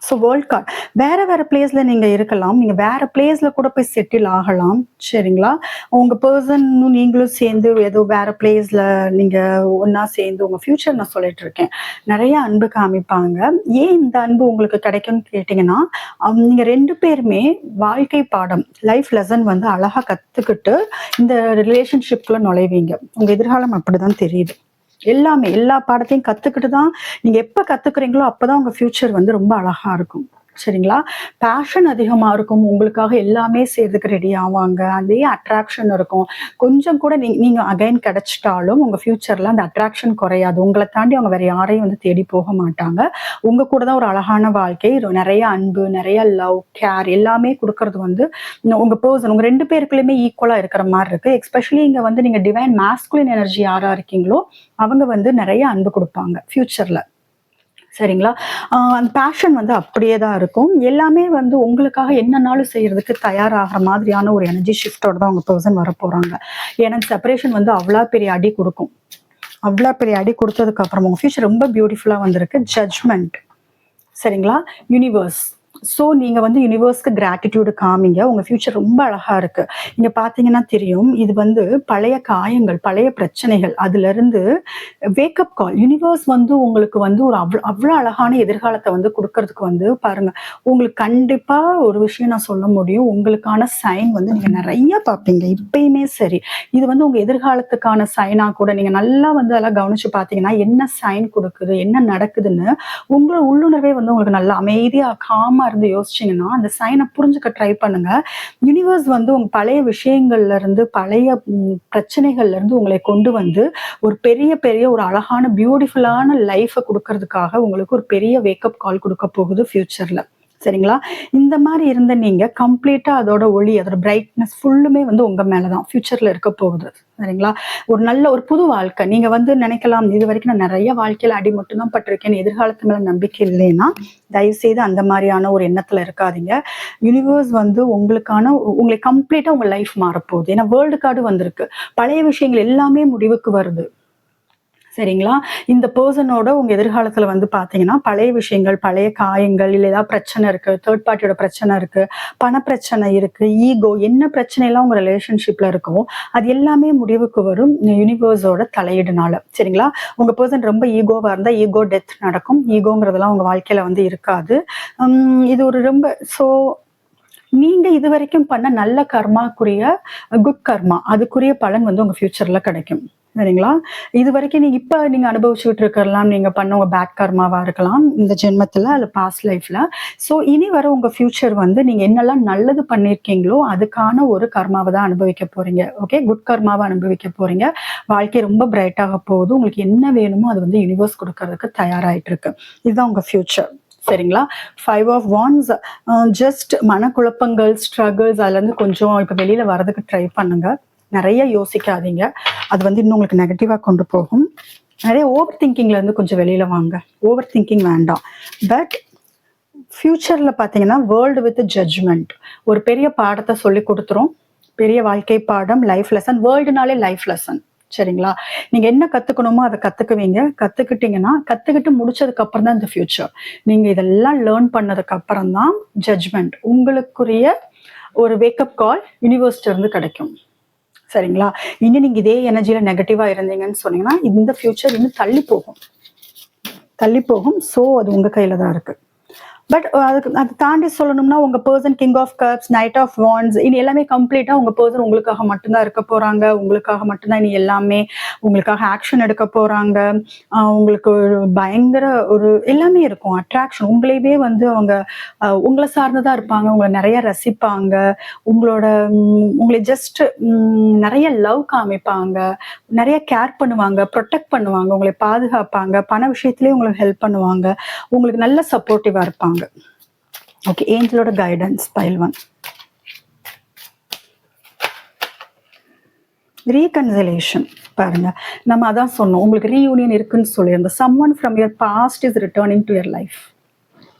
Speaker 1: ஸோ வேர்ல்ட் கார்ட் வேற வேற பிளேஸ்ல நீங்க இருக்கலாம். நீங்க வேற பிளேஸ்ல கூட போய் செட்டில் ஆகலாம். சரிங்களா? உங்க பெர்சனும் நீங்களும் சேர்ந்து ஏதோ வேற பிளேஸ்ல நீங்க ஒன்னா சேர்ந்து உங்க ஃபியூச்சர் நான் சொல்லிட்டு இருக்கேன். நிறைய அன்பு காமிப்பாங்க. ஏன் இந்த அன்பு உங்களுக்கு கிடைக்கும்னு கேட்டீங்கன்னா, நீங்க 2 பேருமே வாழ்க்கை பாடம் லைஃப் லெசன் வந்து அழகா கத்துக்கிட்டு இந்த ரிலேஷன்ஷிப்குள்ள நுழைவீங்க. உங்க எதிர்காலம் அப்படிதான் தெரியுது. எல்லாமே எல்லா பாடத்தையும் கத்துக்கிட்டு தான் நீங்க எப்ப கத்துக்கிறீங்களோ அப்பதான் உங்க ஃபியூச்சர் வந்து ரொம்ப அழகா இருக்கும். சரிங்களா? பேஷன் அதிகமா இருக்கும். உங்களுக்காக எல்லாமே செய்யறதுக்கு ரெடி ஆவாங்க. அதே அட்ராக்ஷன் இருக்கும். கொஞ்சம் கூட நீங்க அகைன் கிடைச்சிட்டாலும் உங்க ஃபியூச்சர்ல அந்த அட்ராக்ஷன் குறையாது. உங்களை தாண்டி அவங்க வேற யாரையும் வந்து தேடி போக மாட்டாங்க. உங்க கூட தான் ஒரு அழகான வாழ்க்கை. நிறைய அன்பு, நிறைய லவ், கேர் எல்லாமே கொடுக்கறது வந்து உங்க பெர்சன் உங்க 2 பேருக்குள்ளயுமே ஈக்குவலா இருக்கிற மாதிரி இருக்கு. எஸ்பெஷலி இங்க வந்து நீங்க டிவைன் மாஸ்குலின் எனர்ஜி யாரா இருக்கீங்களோ அவங்க வந்து நிறைய அன்பு கொடுப்பாங்க ஃபியூச்சர்ல. சரிங்களா? அந்த பேஷன் வந்து அப்படியே தான் இருக்கும். எல்லாமே வந்து உங்களுக்காக என்னன்னாலும் செய்யறதுக்கு தயாராகிற மாதிரியான ஒரு எனர்ஜி ஷிஃப்டோட தான் உங்க பெர்சன் வரப்போறாங்க. ஏன்னா செப்பரேஷன் வந்து அவ்வளோ பெரிய அடி கொடுக்கும். அவ்வளோ பெரிய அடி கொடுத்ததுக்கு அப்புறம் உங்க ஃபியூச்சர் ரொம்ப பியூட்டிஃபுல்லா வந்திருக்கு. ஜட்ஜ்மெண்ட். சரிங்களா? யூனிவர்ஸ். ஸோ நீங்க வந்து யூனிவர்ஸ்க்கு கிராட்டிடியூடு காமிங்க. உங்க ஃபியூச்சர் ரொம்ப அழகா இருக்கு. இங்க பாத்தீங்கன்னா தெரியும். இது வந்து பழைய காயங்கள், பழைய பிரச்சனைகள் அதுல இருந்து வேக்கப் கால். யூனிவர்ஸ் வந்து உங்களுக்கு வந்து ஒரு அவ்வளோ அழகான எதிர்காலத்தை வந்து கொடுக்கறதுக்கு வந்து பாருங்க. உங்களுக்கு கண்டிப்பா ஒரு விஷயம் நான் சொல்ல முடியும். உங்களுக்கான சைன் வந்து நீங்க நிறைய பார்ப்பீங்க. இப்பயுமே சரி. இது வந்து உங்க எதிர்காலத்துக்கான சைனா கூட நீங்க நல்லா வந்து அதெல்லாம் கவனிச்சு பாத்தீங்கன்னா என்ன சைன் கொடுக்குது, என்ன நடக்குதுன்னு உங்களோட உள்ளுணர்வே வந்து உங்களுக்கு நல்லா அமைதியா காமா இருந்து யோசிச்சீங்கன்னா அந்த சைனை புரிஞ்சுக்க ட்ரை பண்ணுங்க. யூனிவர்ஸ் வந்து உங்க பழைய விஷயங்கள்ல இருந்து பழைய பிரச்சனைகள்ல இருந்து உங்களை கொண்டு வந்து ஒரு பெரிய பெரிய ஒரு அழகான பியூட்டிஃபுல்லான லைஃபை கொடுக்கறதுக்காக உங்களுக்கு ஒரு பெரிய வேக்கப் கால் கொடுக்க போகுது ஃபியூச்சர்ல. சரிங்களா? இந்த மாதிரி இருந்த நீங்க கம்ப்ளீட்டா அதோட ஒளி அதோட பிரைட்னஸ் ஃபுல்லுமே வந்து உங்க மேலதான் ஃபியூச்சர்ல இருக்க போகுது. சரிங்களா? ஒரு நல்ல ஒரு புது வாழ்க்கை. நீங்க வந்து நினைக்கலாம் இது வரைக்கும் நான் நிறைய வாழ்க்கையில அடி மட்டும் தான் பட்டிருக்கேன், எதிர்காலத்து மேல நம்பிக்கை இல்லைன்னா தயவு செய்து அந்த மாதிரியான ஒரு எண்ணத்துல இருக்காதீங்க. யூனிவர்ஸ் வந்து உங்களுக்கான உங்களை கம்ப்ளீட்டா உங்க லைஃப் மாறப்போகுது. ஏன்னா வேர்ல்டு கார்டு வந்திருக்கு. பழைய விஷயங்கள் எல்லாமே முடிவுக்கு வருது. சரிங்களா? இந்த பெர்சனோட உங்க எதிர்காலத்துல வந்து பாத்தீங்கன்னா பழைய விஷயங்கள், பழைய காயங்கள், இல்ல ஏதாவது பிரச்சனை இருக்கு, தேர்ட் பார்ட்டியோட பிரச்சனை இருக்கு, பண பிரச்சனை இருக்கு, ஈகோ, என்ன பிரச்சனை எல்லாம் உங்க ரிலேஷன்ஷிப்ல இருக்கோ அது எல்லாமே முடிவுக்கு வரும் யூனிவர்ஸோட தலையீடுனால. சரிங்களா? உங்க பெர்சன் ரொம்ப ஈகோவா இருந்தா ஈகோ டெத் நடக்கும். ஈகோங்கிறதெல்லாம் உங்க வாழ்க்கையில வந்து இருக்காது. இது ஒரு ரொம்ப நீங்க இது வரைக்கும் பண்ண நல்ல கர்மாக்குரிய குட் கர்மா அதுக்குரிய பலன் வந்து உங்க ஃபியூச்சர்ல கிடைக்கும். சரிங்களா? இது வரைக்கும் இப்ப நீங்க அனுபவிச்சுட்டு இருக்கலாம், நீங்க பண்ண உங்க பேட் கர்மாவா இருக்கலாம் இந்த ஜென்மத்துல அல்ல பாஸ்ட் லைஃப்ல. ஸோ இனி வர உங்க ஃபியூச்சர் வந்து நீங்க என்னெல்லாம் நல்லது பண்ணியிருக்கீங்களோ அதுக்கான ஒரு கர்மாவை தான் அனுபவிக்க போறீங்க. ஓகே, குட் கர்மாவை அனுபவிக்க போறீங்க. வாழ்க்கை ரொம்ப பிரைட்டாக போகுது. உங்களுக்கு என்ன வேணுமோ அது வந்து யூனிவர்ஸ் கொடுக்கறதுக்கு தயாராயிட்டு இருக்கு. இதுதான் உங்க ஃபியூச்சர். சரிங்களா? 5 ஆஃப் வாண்ட்ஸ் ஜஸ்ட் மனக்குழப்பங்கள், ஸ்ட்ரகிள்ஸ் அதுலேருந்து கொஞ்சம் இப்போ வெளியில வரதுக்கு ட்ரை பண்ணுங்க. நிறைய யோசிக்காதீங்க, அது வந்து இன்னும் உங்களுக்கு நெகட்டிவாக கொண்டு போகும். நிறைய ஓவர் திங்கிங்லேருந்து கொஞ்சம் வெளியில் வாங்க. ஓவர் திங்கிங் வேண்டாம். பட் ஃப்யூச்சரில் பார்த்தீங்கன்னா வேர்ல்டு வித் ஜட்ஜ்மெண்ட் ஒரு பெரிய பாடத்தை சொல்லி கொடுத்துரும். பெரிய வாழ்க்கை பாடம், லைஃப் லெசன். வேர்ல்டுனாலே லைஃப் லெசன். சரிங்களா? நீங்க என்ன கத்துக்கணுமோ அதை கத்துக்குவீங்க. கத்துக்கிட்டீங்கன்னா கத்துக்கிட்டு முடிச்சதுக்கு அப்புறம் தான் இந்த ஃபியூச்சர். நீங்க இதெல்லாம் லேர்ன் பண்ணதுக்கு அப்புறம் தான் ஜட்ஜ்மெண்ட், உங்களுக்குரிய ஒரு வேக்கப் கால் யூனிவர்ஸ்ல இருந்து கிடைக்கும். சரிங்களா? இனி நீங்க இதே எனர்ஜியில நெகட்டிவா இருந்தீங்கன்னு சொன்னீங்கன்னா இந்த ஃபியூச்சர் இன்னும் தள்ளி போகும். ஸோ அது உங்க கையில தான் இருக்கு. பட் அதை தாண்டி சொல்லணும்னா உங்க person king of cups, knight of wands, இனி எல்லாமே கம்ப்ளீட்டா உங்க பர்சன் உங்களுக்காக மட்டும்தான் இருக்க போறாங்க. உங்களுக்காக மட்டும்தான் இனி எல்லாமே, உங்களுக்காக ஆக்ஷன் எடுக்க போறாங்க. உங்களுக்கு ஒரு பயங்கர ஒரு எல்லாமே இருக்கும், அட்ராக்ஷன். உங்களையவே வந்து அவங்க உங்களை சார்ந்துதான் இருப்பாங்க. உங்களை நிறைய ரசிப்பாங்க. உங்களை ஜஸ்ட் நிறைய லவ் காமிப்பாங்க, நிறைய கேர் பண்ணுவாங்க, ப்ரொடெக்ட் பண்ணுவாங்க, உங்களை பாதுகாப்பாங்க, பண விஷயத்திலேயே உங்களுக்கு ஹெல்ப் பண்ணுவாங்க, உங்களுக்கு நல்ல சப்போர்ட்டிவா இருப்பாங்க. ஓகே, ஏஞ்சலோட கைடன்ஸ் பைல் 1. ரீகன்சிலேஷன் பாருங்க, நம்ம அதான் சொன்னோம், உங்களுக்கு ரீயூனியன் இருக்குன்னு சொல்லியிருந்தோம். someone from your past is returning to your life.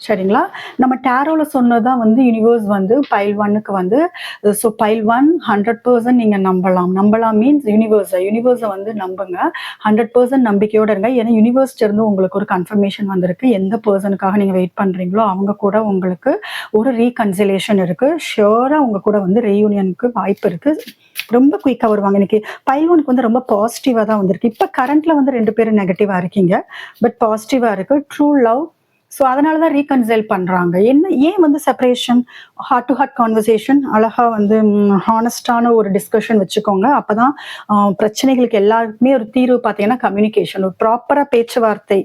Speaker 1: சரிங்களா? நம்ம டேரோல சொன்னதான் வந்து யூனிவர்ஸ் வந்து பைல் 1க்கு வந்து, ஸோ பைல் 1 100% நீங்க நம்பலாம் மீன்ஸ் யூனிவர்ஸை வந்து நம்புங்க. 100% நம்பிக்கையோட இருங்க. ஏன்னா யூனிவர்ஸ்ல இருந்து உங்களுக்கு ஒரு கன்ஃபர்மேஷன் வந்திருக்கு. எந்த பர்சனுக்காக நீங்க வெயிட் பண்றீங்களோ அவங்க கூட உங்களுக்கு ஒரு ரீகன்சிலேஷன் இருக்கு. ஷியோரா உங்க கூட வந்து ரீயூனியனுக்கு வாய்ப்பு இருக்கு. ரொம்ப குயிக்கா வருவாங்க. இன்னைக்கு பைல் 1க்கு வந்து ரொம்ப பாசிட்டிவா தான் வந்திருக்கு. இப்ப கரண்ட்ல வந்து 2 பேரும் நெகட்டிவா இருக்கீங்க, பட் பாசிட்டிவா இருக்கு. True love. ஸோ அதனால தான் ரீகன்சைல் பண்ணுறாங்க. ஏன் வந்து separation, heart to heart conversation, அழகாக வந்து ஹானஸ்டான ஒரு டிஸ்கஷன் வச்சுக்கோங்க. அப்போ தான் பிரச்சனைகளுக்கு எல்லாருக்குமே ஒரு தீர்வு பார்த்தீங்கன்னா கம்யூனிகேஷன், ஒரு ப்ராப்பராக பேச்சுவார்த்தை.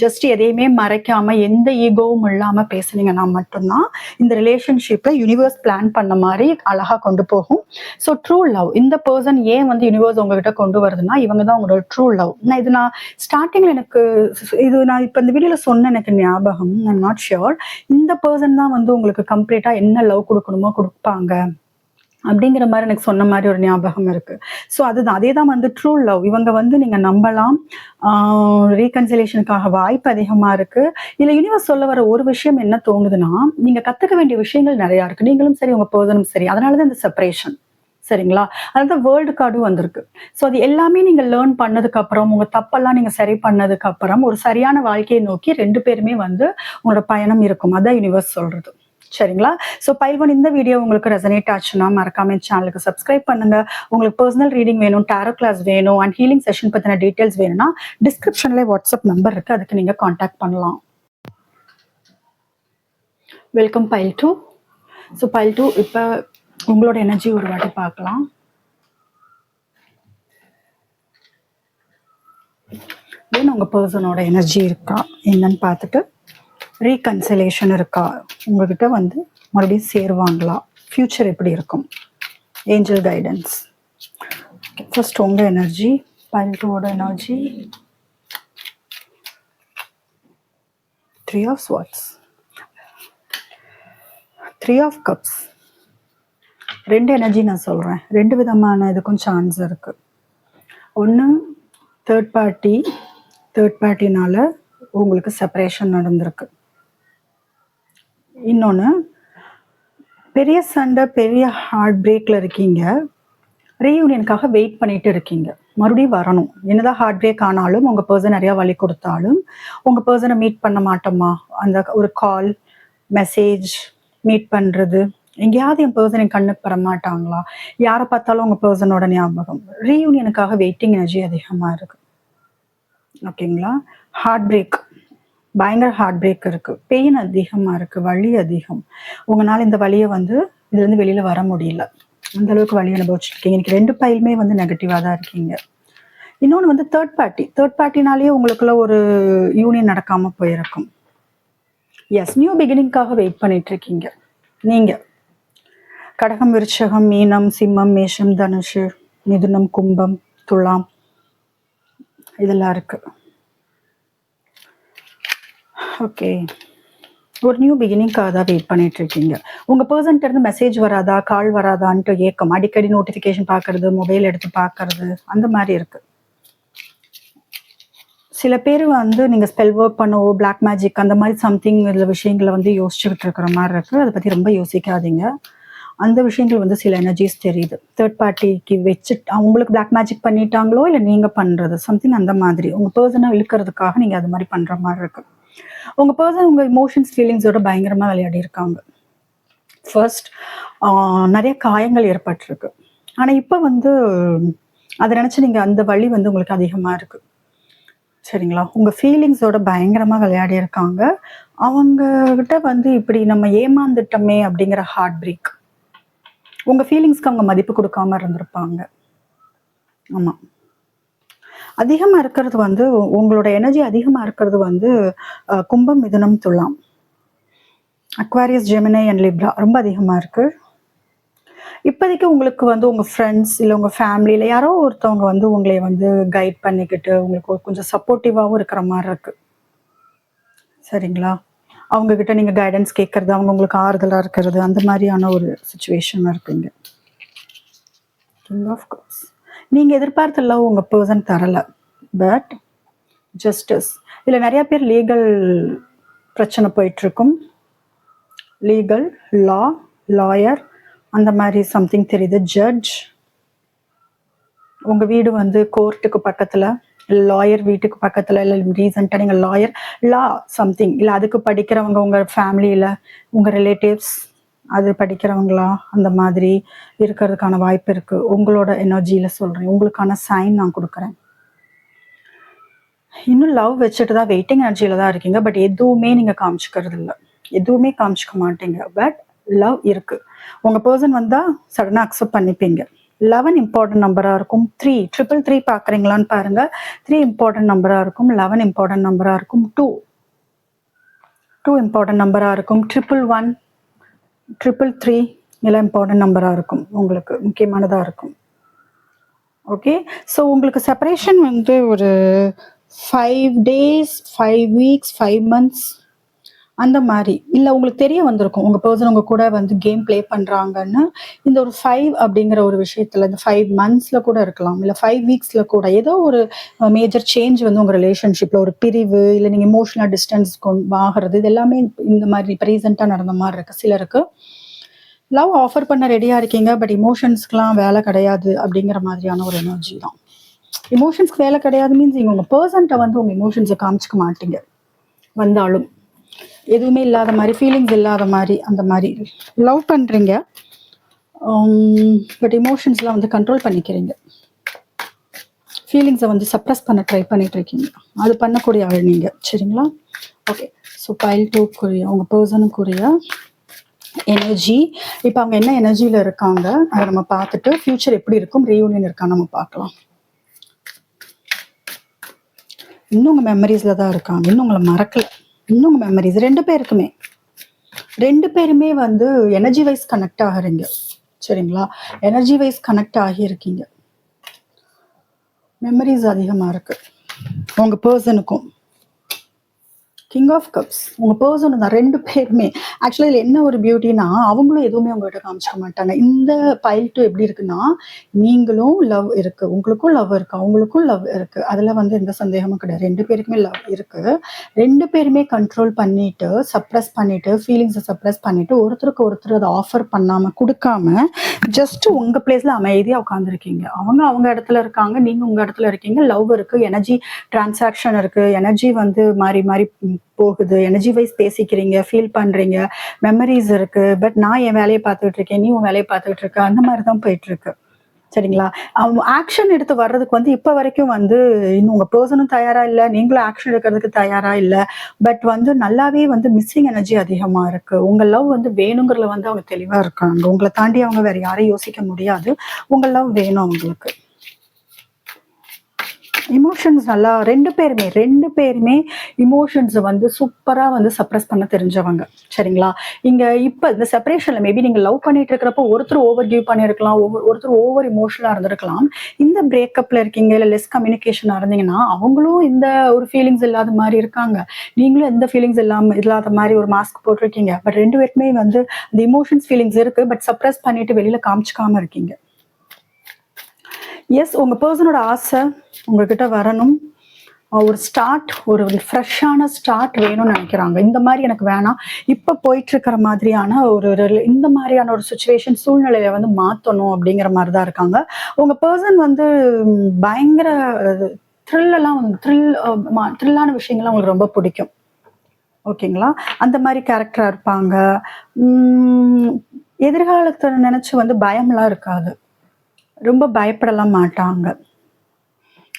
Speaker 1: ஜஸ்ட் எதையுமே மறைக்காமல் எந்த ஈகோவும் இல்லாமல் பேசுனீங்கன்னா மட்டும்தான் இந்த ரிலேஷன்ஷிப்பை யூனிவர்ஸ் பிளான் பண்ண மாதிரி அழகாக கொண்டு போகும். ஸோ ட்ரூ லவ், இந்த பர்சன் ஏன் வந்து யூனிவர்ஸ் உங்ககிட்ட கொண்டு வருதுன்னா இவங்க தான் உங்களோட ட்ரூ லவ். நான் ஸ்டார்டிங்கில் நான் இப்போ இந்த வீடியோவில் சொன்ன எனக்கு ஞாபகம், ஐம் நாட் ஷியோர், இந்த பர்சன் தான் வந்து உங்களுக்கு கம்ப்ளீட்டா என்ன லவ் கொடுக்கணுமோ கொடுப்பாங்க அப்படிங்கிற மாதிரி எனக்கு சொன்ன மாதிரி ஒரு ஞாபகம் இருக்கு. ஸோ அதே தான் வந்து ட்ரூ லவ். இவங்க வந்து நீங்க நம்பலாம். ரீகன்சிலேஷனுக்காக வாய்ப்பு அதிகமா இருக்கு. இதுல யூனிவர்ஸ் சொல்ல வர ஒரு விஷயம் என்ன தோணுதுன்னா, நீங்க கத்துக்க வேண்டிய விஷயங்கள் நிறைய இருக்கு, நீங்களும் சரி உங்க பர்சனும் சரி. அதனாலதான் இந்த செப்பரேஷன். சரிங்களா? அதான் வேர்ல்டு கார்டும் வந்திருக்கு. ஸோ அது எல்லாமே நீங்க லேர்ன் பண்ணதுக்கு அப்புறம், உங்க தப்பெல்லாம் நீங்க சரி பண்ணதுக்கு அப்புறம் ஒரு சரியான வாழ்க்கையை நோக்கி 2 பேருமே வந்து உங்களோட பயணம் இருக்கும். அதான் யூனிவர்ஸ் சொல்றது. சரிங்களா? ஸோ பைல் 1 இந்த வீடியோ உங்களுக்கு ரெசனேட் ஆச்சுன்னா மறக்காம சேனலுக்கு சப்ஸ்கிரைப் பண்ணுங்க. உங்களுக்கு பர்சனல் ரீடிங் வேணும், டாரோ கிளாஸ் வேணும் அண்ட் ஹீலிங் செஷன் பத்தின டீடைல்ஸ் வேணும்னா டிஸ்கிரிப்ஷன்ல வாட்ஸ்அப் நம்பர் இருக்கு, அதுக்கு நீங்க கான்டாக்ட் பண்ணலாம். Welcome file 2. ஸோ பைல் 2 இப்போ உங்களோட எனர்ஜி ஒரு வாட்டி பார்க்கலாம். தென் உங்க பர்சனோட எனர்ஜி இருக்கா என்னன்னு பார்த்துட்டு, ரீகன்சிலேஷன் இருக்கா, உங்ககிட்ட வந்து மறுபடியும் சேருவாங்களா, ஃபியூச்சர் எப்படி இருக்கும், ஏஞ்சல் கைடன்ஸ். ஃபர்ஸ்ட் உங்க எனர்ஜி, பைல் 2ஓட energy. 3 of swords, 3 of cups. 2 energy நான் சொல்றேன், 2 விதமான இதுக்கும் சான்ஸ் இருக்கு. ஒன்று தேர்ட் பார்ட்டினால உங்களுக்கு செப்பரேஷன் நடந்திருக்கு. இன்னொன்று பெரிய சண்டை, பெரிய ஹார்ட் பிரேக்ல இருக்கீங்க, ரீயூனியனுக்காக வெயிட் பண்ணிட்டு இருக்கீங்க, மறுபடியும் வரணும். என்னதான் ஹார்ட் பிரேக் ஆனாலும், உங்க பர்சன் நிறைய வழி கொடுத்தாலும், உங்க பர்சனை மீட் பண்ண மாட்டோமா, அந்த ஒரு கால் மெசேஜ் மீட் பண்றது, எங்கேயாவது என் பர்சன் என் கண்ணுக்கு வர மாட்டாங்களா, யாரை பார்த்தாலும் உங்க பர்சனோட ஞாபகம். ரீயூனியனுக்காக வெயிட்டிங் எனர்ஜி அதிகமா இருக்கு. ஓகேங்களா? ஹார்ட் பிரேக், பயங்கர ஹார்ட் பிரேக் இருக்கு, பெயின் அதிகமா இருக்கு, வலி அதிகம். உங்களால இந்த வலியை வந்து இதுல இருந்து வெளியில வர முடியல, அந்த அளவுக்கு வலி அனுபவிச்சுருக்கீங்க. இன்னைக்கு 2 பைலுமே வந்து நெகட்டிவா தான் இருக்கீங்க. இன்னொன்று வந்து தேர்ட் பார்ட்டினாலேயே உங்களுக்குள்ள ஒரு யூனியன் நடக்காமல் போயிருக்கும். எஸ், நியூ பிகினிங்காக வெயிட் பண்ணிட்டு இருக்கீங்க நீங்க. கடகம், விருச்சகம், மீனம், சிம்மம், மேஷம், தனுஷு, மிதுனம், கும்பம், துலாம் இதெல்லாம் இருக்கு. ஓகே, ஒரு நியூ பிகினிங்காக தான் வெயிட் பண்ணிட்டு இருக்கீங்க. உங்க பர்சன்ட்ட இருந்து மெசேஜ் வராதா, கால் வராதான்ட்டு ஏக்கம், அடிக்கடி நோட்டிஃபிகேஷன் பார்க்கறது, மொபைல் எடுத்து பார்க்கறது, அந்த மாதிரி இருக்கு. சில பேர் வந்து நீங்க ஸ்பெல் ஒர்க் பண்ணவோ, பிளாக் மேஜிக் அந்த மாதிரி சம்திங் இதில் விஷயங்களை வந்து யோசிச்சுக்கிட்டு இருக்கிற மாதிரி இருக்கு. அதை பத்தி ரொம்ப யோசிக்காதீங்க. அந்த விஷயங்கள் வந்து சில எனர்ஜிஸ் தெரியுது. தேர்ட் பார்ட்டிக்கு வச்சு அவங்களுக்கு பிளாக் மேஜிக் பண்ணிட்டாங்களோ இல்லை நீங்க பண்றது சம்திங் அந்த மாதிரி உங்க பர்சனை இழுக்கிறதுக்காக நீங்க அது மாதிரி பண்ற மாதிரி இருக்கு. உங்க பர்சன் உங்க இமோஷன்ஸ் ஃபீலிங்ஸோட பயங்கரமா விளையாடி இருக்காங்க. ஃபர்ஸ்ட் நிறைய காயங்கள் ஏற்பட்டிருக்கு. ஆனா இப்ப வந்து அதை நினைச்சு நீங்க அந்த வலி வந்து உங்களுக்கு அதிகமா இருக்கு. சரிங்களா? உங்க ஃபீலிங்ஸோட பயங்கரமா விளையாடி இருக்காங்க. அவங்க கிட்ட வந்து இப்படி நம்ம ஏமாந்துட்டோமே அப்படிங்கிற ஹார்ட் பிரேக். உங்க ஃபீலிங்ஸ்க்கு அவங்க மதிப்பு கொடுக்காம இருந்திருப்பாங்க. ஆமா, அதிகமா இருக்கிறது வந்து உங்களோட எனர்ஜி அதிகமா இருக்கிறது வந்து கும்பம், மிதுனம், துலாம், அக்வாரியஸ், ஜெமினை அண்ட் லிப்ரா ரொம்ப அதிகமா இருக்கு. இப்போதைக்கு உங்களுக்கு வந்து உங்க ஃப்ரெண்ட்ஸ் இல்லை உங்க ஃபேமிலியில யாரோ ஒருத்தவங்க வந்து உங்களை வந்து கைட் பண்ணிக்கிட்டு உங்களுக்கு கொஞ்சம் சப்போர்ட்டிவாகவும் இருக்கிற மாதிரி இருக்கு. சரிங்களா? அவங்க கிட்ட நீங்க கைடன்ஸ் கேட்கறது, அவங்க உங்களுக்கு ஆறுதலா இருக்கிறது, அந்த மாதிரியான ஒரு சுச்சுவேஷன் இருக்குங்க. கிங் ஆஃப் கப்ஸ், நீங்க எதிர்பார்த்த லவ் உங்க பர்சன் தரல. பட் ஜஸ்டிஸ், இதுல நிறைய பேர் லீகல் பிரச்சனை போயிட்டு இருக்கும். லீகல், லா, லாயர் அந்த மாதிரி சம்திங் தெரியுது. ஜட்ஜ், உங்க வீடு வந்து கோர்ட்டுக்கு பக்கத்துல, லாயர் வீட்டுக்கு பக்கத்துல, இல்லை ரீசெண்டாக நீங்கள் லாயர், லா சம்திங், இல்லை அதுக்கு படிக்கிறவங்க உங்க ஃபேமிலியில உங்க ரிலேட்டிவ்ஸ் அது படிக்கிறவங்களா அந்த மாதிரி இருக்கிறதுக்கான வாய்ப்பு இருக்கு. உங்களோட எனர்ஜியில சொல்றேன், உங்களுக்கான சைன் நான் கொடுக்குறேன். இன்னும் லவ் வச்சுட்டு தான் வெயிட்டிங் எனர்ஜியில தான் இருக்கீங்க. பட் எதுவுமே நீங்க காமிச்சுக்கிறது இல்லை, எதுவுமே காமிச்சிக்க மாட்டீங்க. பட் லவ் இருக்கு. உங்க பர்சன் வந்தா சடனா அக்செப்ட் பண்ணிப்பீங்க. 11 இம்பார்ட்டன்ட் நம்பரா இருக்கும். 3 333 பாக்குறீங்களான்னு பாருங்க. 3 இம்பார்ட்டன்ட் நம்பரா இருக்கும். 11 இம்பார்ட்டன்ட் நம்பரா இருக்கும். 2 இம்பார்ட்டன்ட் நம்பரா இருக்கும். 111 333 எல்லாம் இம்பார்ட்டன்ட் நம்பரா இருக்கும். உங்களுக்கு முக்கியமானதா இருக்கும். ஓகே, ஸோ உங்களுக்கு செப்பரேஷன் வந்து ஒரு 5 days, 5 weeks, 5 months அந்த மாதிரி இல்லை. உங்களுக்கு தெரிய வந்திருக்கும் உங்க பர்சன் உங்க கூட வந்து கேம் பிளே பண்றாங்கன்னு. இந்த ஒரு 5 அப்படிங்கிற ஒரு விஷயத்துல இந்த 5 monthsல கூட இருக்கலாம், இல்லை 5 weeksல கூட ஏதோ ஒரு மேஜர் சேஞ்ச் வந்து உங்க ரிலேஷன்ஷிப்ல ஒரு பிரிவு, இல்லை நீங்க இமோஷனல் டிஸ்டன்ஸ் ஆகிறது, இது எல்லாமே இந்த மாதிரி இப்போ ரீசெண்டா நடந்த மாதிரி இருக்கு. சிலருக்கு லவ் ஆஃபர் பண்ண ரெடியா இருக்கீங்க. பட் இமோஷன்ஸ்க்குலாம் வேலை கிடையாது அப்படிங்கிற மாதிரியான ஒரு எனர்ஜி தான். இமோஷன்ஸ்க்கு வேலை கிடையாது மீன்ஸ் நீங்க உங்க பர்சன்ட்ட வந்து உங்க இமோஷன்ஸை காமிச்சிக்க மாட்டீங்க. வந்தாலும் எதுவுமே இல்லாத மாதிரி, ஃபீலிங்ஸ் இல்லாத மாதிரி, அந்த மாதிரி லவ் பண்றீங்க. பட் இமோஷன்ஸ்லாம் வந்து கண்ட்ரோல் பண்ணிக்கிறீங்க. ஃபீலிங்ஸை வந்து சப்ரஸ் பண்ண ட்ரை பண்ணிட்டு இருக்கீங்க. அது பண்ணக்கூடிய ஆள் நீங்க. சரிங்களா? ஓகே, ஸோ பைல் 2க்குரிய உங்க பர்சனுக்குரிய எனர்ஜி. இப்போ அவங்க என்ன எனர்ஜியில இருக்காங்க அதை நம்ம பார்த்துட்டு ஃபியூச்சர் எப்படி இருக்கும், ரீயூனியன் இருக்கான்னு நம்ம பார்க்கலாம். இன்னும் உங்க மெமரிஸ்ல தான் இருக்காங்க, இன்னும் உங்களை மறக்கல. இன்னும் உங்க மெமரிஸ் ரெண்டு பேருமே வந்து எனர்ஜி வைஸ் கனெக்ட் ஆகுறீங்க. சரிங்களா? எனர்ஜி வைஸ் கனெக்ட் ஆகியிருக்கீங்க. மெமரிஸ் அதிகமா இருக்கு உங்க பர்சனுக்கும். கிங் ஆஃப் கப்ஸ் உங்க பர்சன் தான். 2 பேருமே ஆக்சுவலி இதில் என்ன ஒரு பியூட்டினா, அவங்களும் எதுவுமே உங்ககிட்ட காமிச்சிக்க மாட்டாங்க. இந்த பைல் 2 எப்படி இருக்குன்னா, நீங்களும் லவ் இருக்கு, உங்களுக்கும் லவ் இருக்கு, அவங்களுக்கும் லவ் இருக்கு. அதுல வந்து எந்த சந்தேகமும் கிடையாது. 2 பேருக்குமே லவ் இருக்கு. 2 பேருமே கண்ட்ரோல் பண்ணிட்டு, சப்ரஸ் பண்ணிட்டு, ஃபீலிங்ஸை சப்ரஸ் பண்ணிட்டு, ஒருத்தருக்கு ஒருத்தர் அதை ஆஃபர் பண்ணாம கொடுக்காம ஜஸ்ட் உங்க பிளேஸ்ல அமைதியா உட்காந்துருக்கீங்க. அவங்க இடத்துல இருக்காங்க, நீங்க உங்க இடத்துல இருக்கீங்க. லவ் இருக்கு, எனர்ஜி டிரான்சாக்ஷன் இருக்கு, எனர்ஜி வந்து மாறி மாறி போகுது, எனர்ஜி வைஸ் பேசிக்கிறீங்க, ஃபீல் பண்றீங்க, மெமரிஸ் இருக்கு. பட் நான் என் வேலையை பார்த்துட்டு இருக்கேன், நீ உன் வேலையை பார்த்துட்டு இருக்க, அந்த மாதிரி தான் போயிட்டு இருக்கு. சரிங்களா? அவங்க ஆக்ஷன் எடுத்து வர்றதுக்கு வந்து இப்ப வரைக்கும் வந்து இன்னும் உங்க பர்சனும் தயாரா இல்லை, நீங்களும் ஆக்ஷன் எடுக்கிறதுக்கு தயாரா இல்லை. பட் வந்து நல்லாவே வந்து மிஸ்ஸிங் எனர்ஜி அதிகமா இருக்கு. உங்க லவ் வந்து வேணுங்கிறதுல வந்து அவங்க தெளிவா இருக்காங்க. உங்களை தாண்டி அவங்க வேற யாரையும் யோசிக்க முடியாது. உங்க லவ் வேணும் அவங்களுக்கு. இமோஷன்ஸ் நல்லா ரெண்டு பேருமே இமோஷன்ஸ் வந்து சூப்பரா வந்து சப்ரஸ் பண்ண தெரிஞ்சவங்க. சரிங்களா? இங்க இப்ப இந்த செப்பரேஷன்ல மேபி நீங்க லவ் பண்ணிட்டு இருக்கிறப்போ ஒருத்தர் ஓவர் கிவ் பண்ணிருக்கலாம், ஒருத்தர் ஓவர் இமோஷனலா இருந்திருக்கலாம். இந்த பிரேக்கப்ல இருக்கீங்க, இல்ல லெஸ் கம்யூனிகேஷனா இருந்தீங்கன்னா அவங்களும் இந்த ஒரு ஃபீலிங்ஸ் இல்லாத மாதிரி இருக்காங்க, நீங்களும் எந்த ஃபீலிங்ஸ் இல்லாத மாதிரி ஒரு மாஸ்க் போட்டிருக்கீங்க. பட் ரெண்டு பேருக்குமே வந்து இந்த இமோஷன்ஸ் ஃபீலிங்ஸ் இருக்கு, பட் சப்ரஸ் பண்ணிட்டு வெளியில காமிச்சுக்காம இருக்கீங்க. எஸ், உங்க பர்சனோட ஆசை உங்ககிட்ட வரணும், ஒரு ஸ்டார்ட், ஒரு ஃப்ரெஷ்ஷான ஸ்டார்ட் வேணும்னு நினைக்கிறாங்க. இந்த மாதிரி எனக்கு வேணாம், இப்போ போயிட்டு இருக்கிற மாதிரியான இந்த மாதிரியான ஒரு சுச்சுவேஷன் சூழ்நிலையை வந்து மாற்றணும் அப்படிங்கிற மாதிரி தான் இருக்காங்க. உங்க பர்சன் வந்து பயங்கர த்ரில்லான விஷயங்கள்லாம் உங்களுக்கு ரொம்ப பிடிக்கும். ஓகேங்களா? அந்த மாதிரி கேரக்டரா இருப்பாங்க. எதிர்காலத்தை நினைச்சு வந்து பயம்லாம் இருக்காது, ரொம்ப பயப்படலாம் மாட்டாங்க.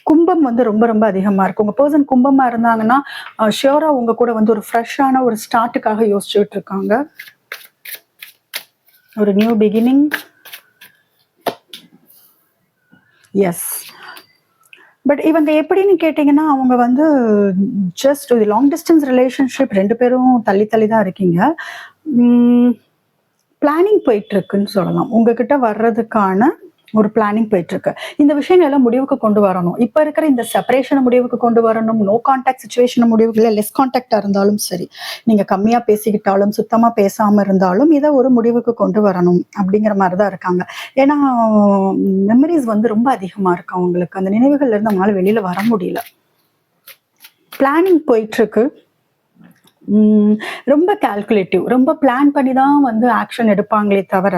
Speaker 1: கும்பம் வந்து ரொம்ப ரொம்ப அதிகமா இருக்கு. உங்க பர்சன் கும்பமா இருந்தாங்கன்னா ஷியோரா உங்க கூட வந்து ஒரு ஃப்ரெஷ்ஷான ஒரு ஸ்டார்ட்டுக்காக யோசிச்சுட்டு இருக்காங்க, ஒரு நியூ பிகினிங். எஸ், பட் இவங்க எப்படின்னு கேட்டீங்கன்னா அவங்க வந்து ஜஸ்ட் ஒரு லாங் டிஸ்டன்ஸ் ரிலேஷன்ஷிப், ரெண்டு பேரும் தள்ளி தள்ளி தான் இருக்கீங்க. பிளானிங் போயிட்டு இருக்குன்னு சொல்லலாம். உங்ககிட்ட வர்றதுக்கான ஒரு பிளானிங் போயிட்டு இருக்கு. இந்த விஷயங்கள் எல்லாம் முடிவுக்கு கொண்டு வரணும். இப்ப இருக்கிற இந்த செப்பரேஷனை முடிவுக்கு கொண்டு வரணும், நோ கான்டாக்ட் சுச்சுவேஷன் முடிவுக்கு, இல்லை லெஸ் கான்டாக்டா இருந்தாலும் சரி, நீங்க கம்மியா பேசிக்கிட்டாலும் சுத்தமா பேசாம இருந்தாலும் இதை ஒரு முடிவுக்கு கொண்டு வரணும் அப்படிங்கிற மாதிரிதான் இருக்காங்க. ஏன்னா மெமரிஸ் வந்து ரொம்ப அதிகமா இருக்கு அவங்களுக்கு, அந்த நினைவுகள்ல இருந்து அவங்களால வெளியில வர முடியல. பிளானிங் போயிட்டு இருக்கு, ரொம்ப கால்குலேட்டிவ், ரொம்ப பிளான் பண்ணி தான் வந்து ஆக்ஷன் எடுப்பாங்களே தவிர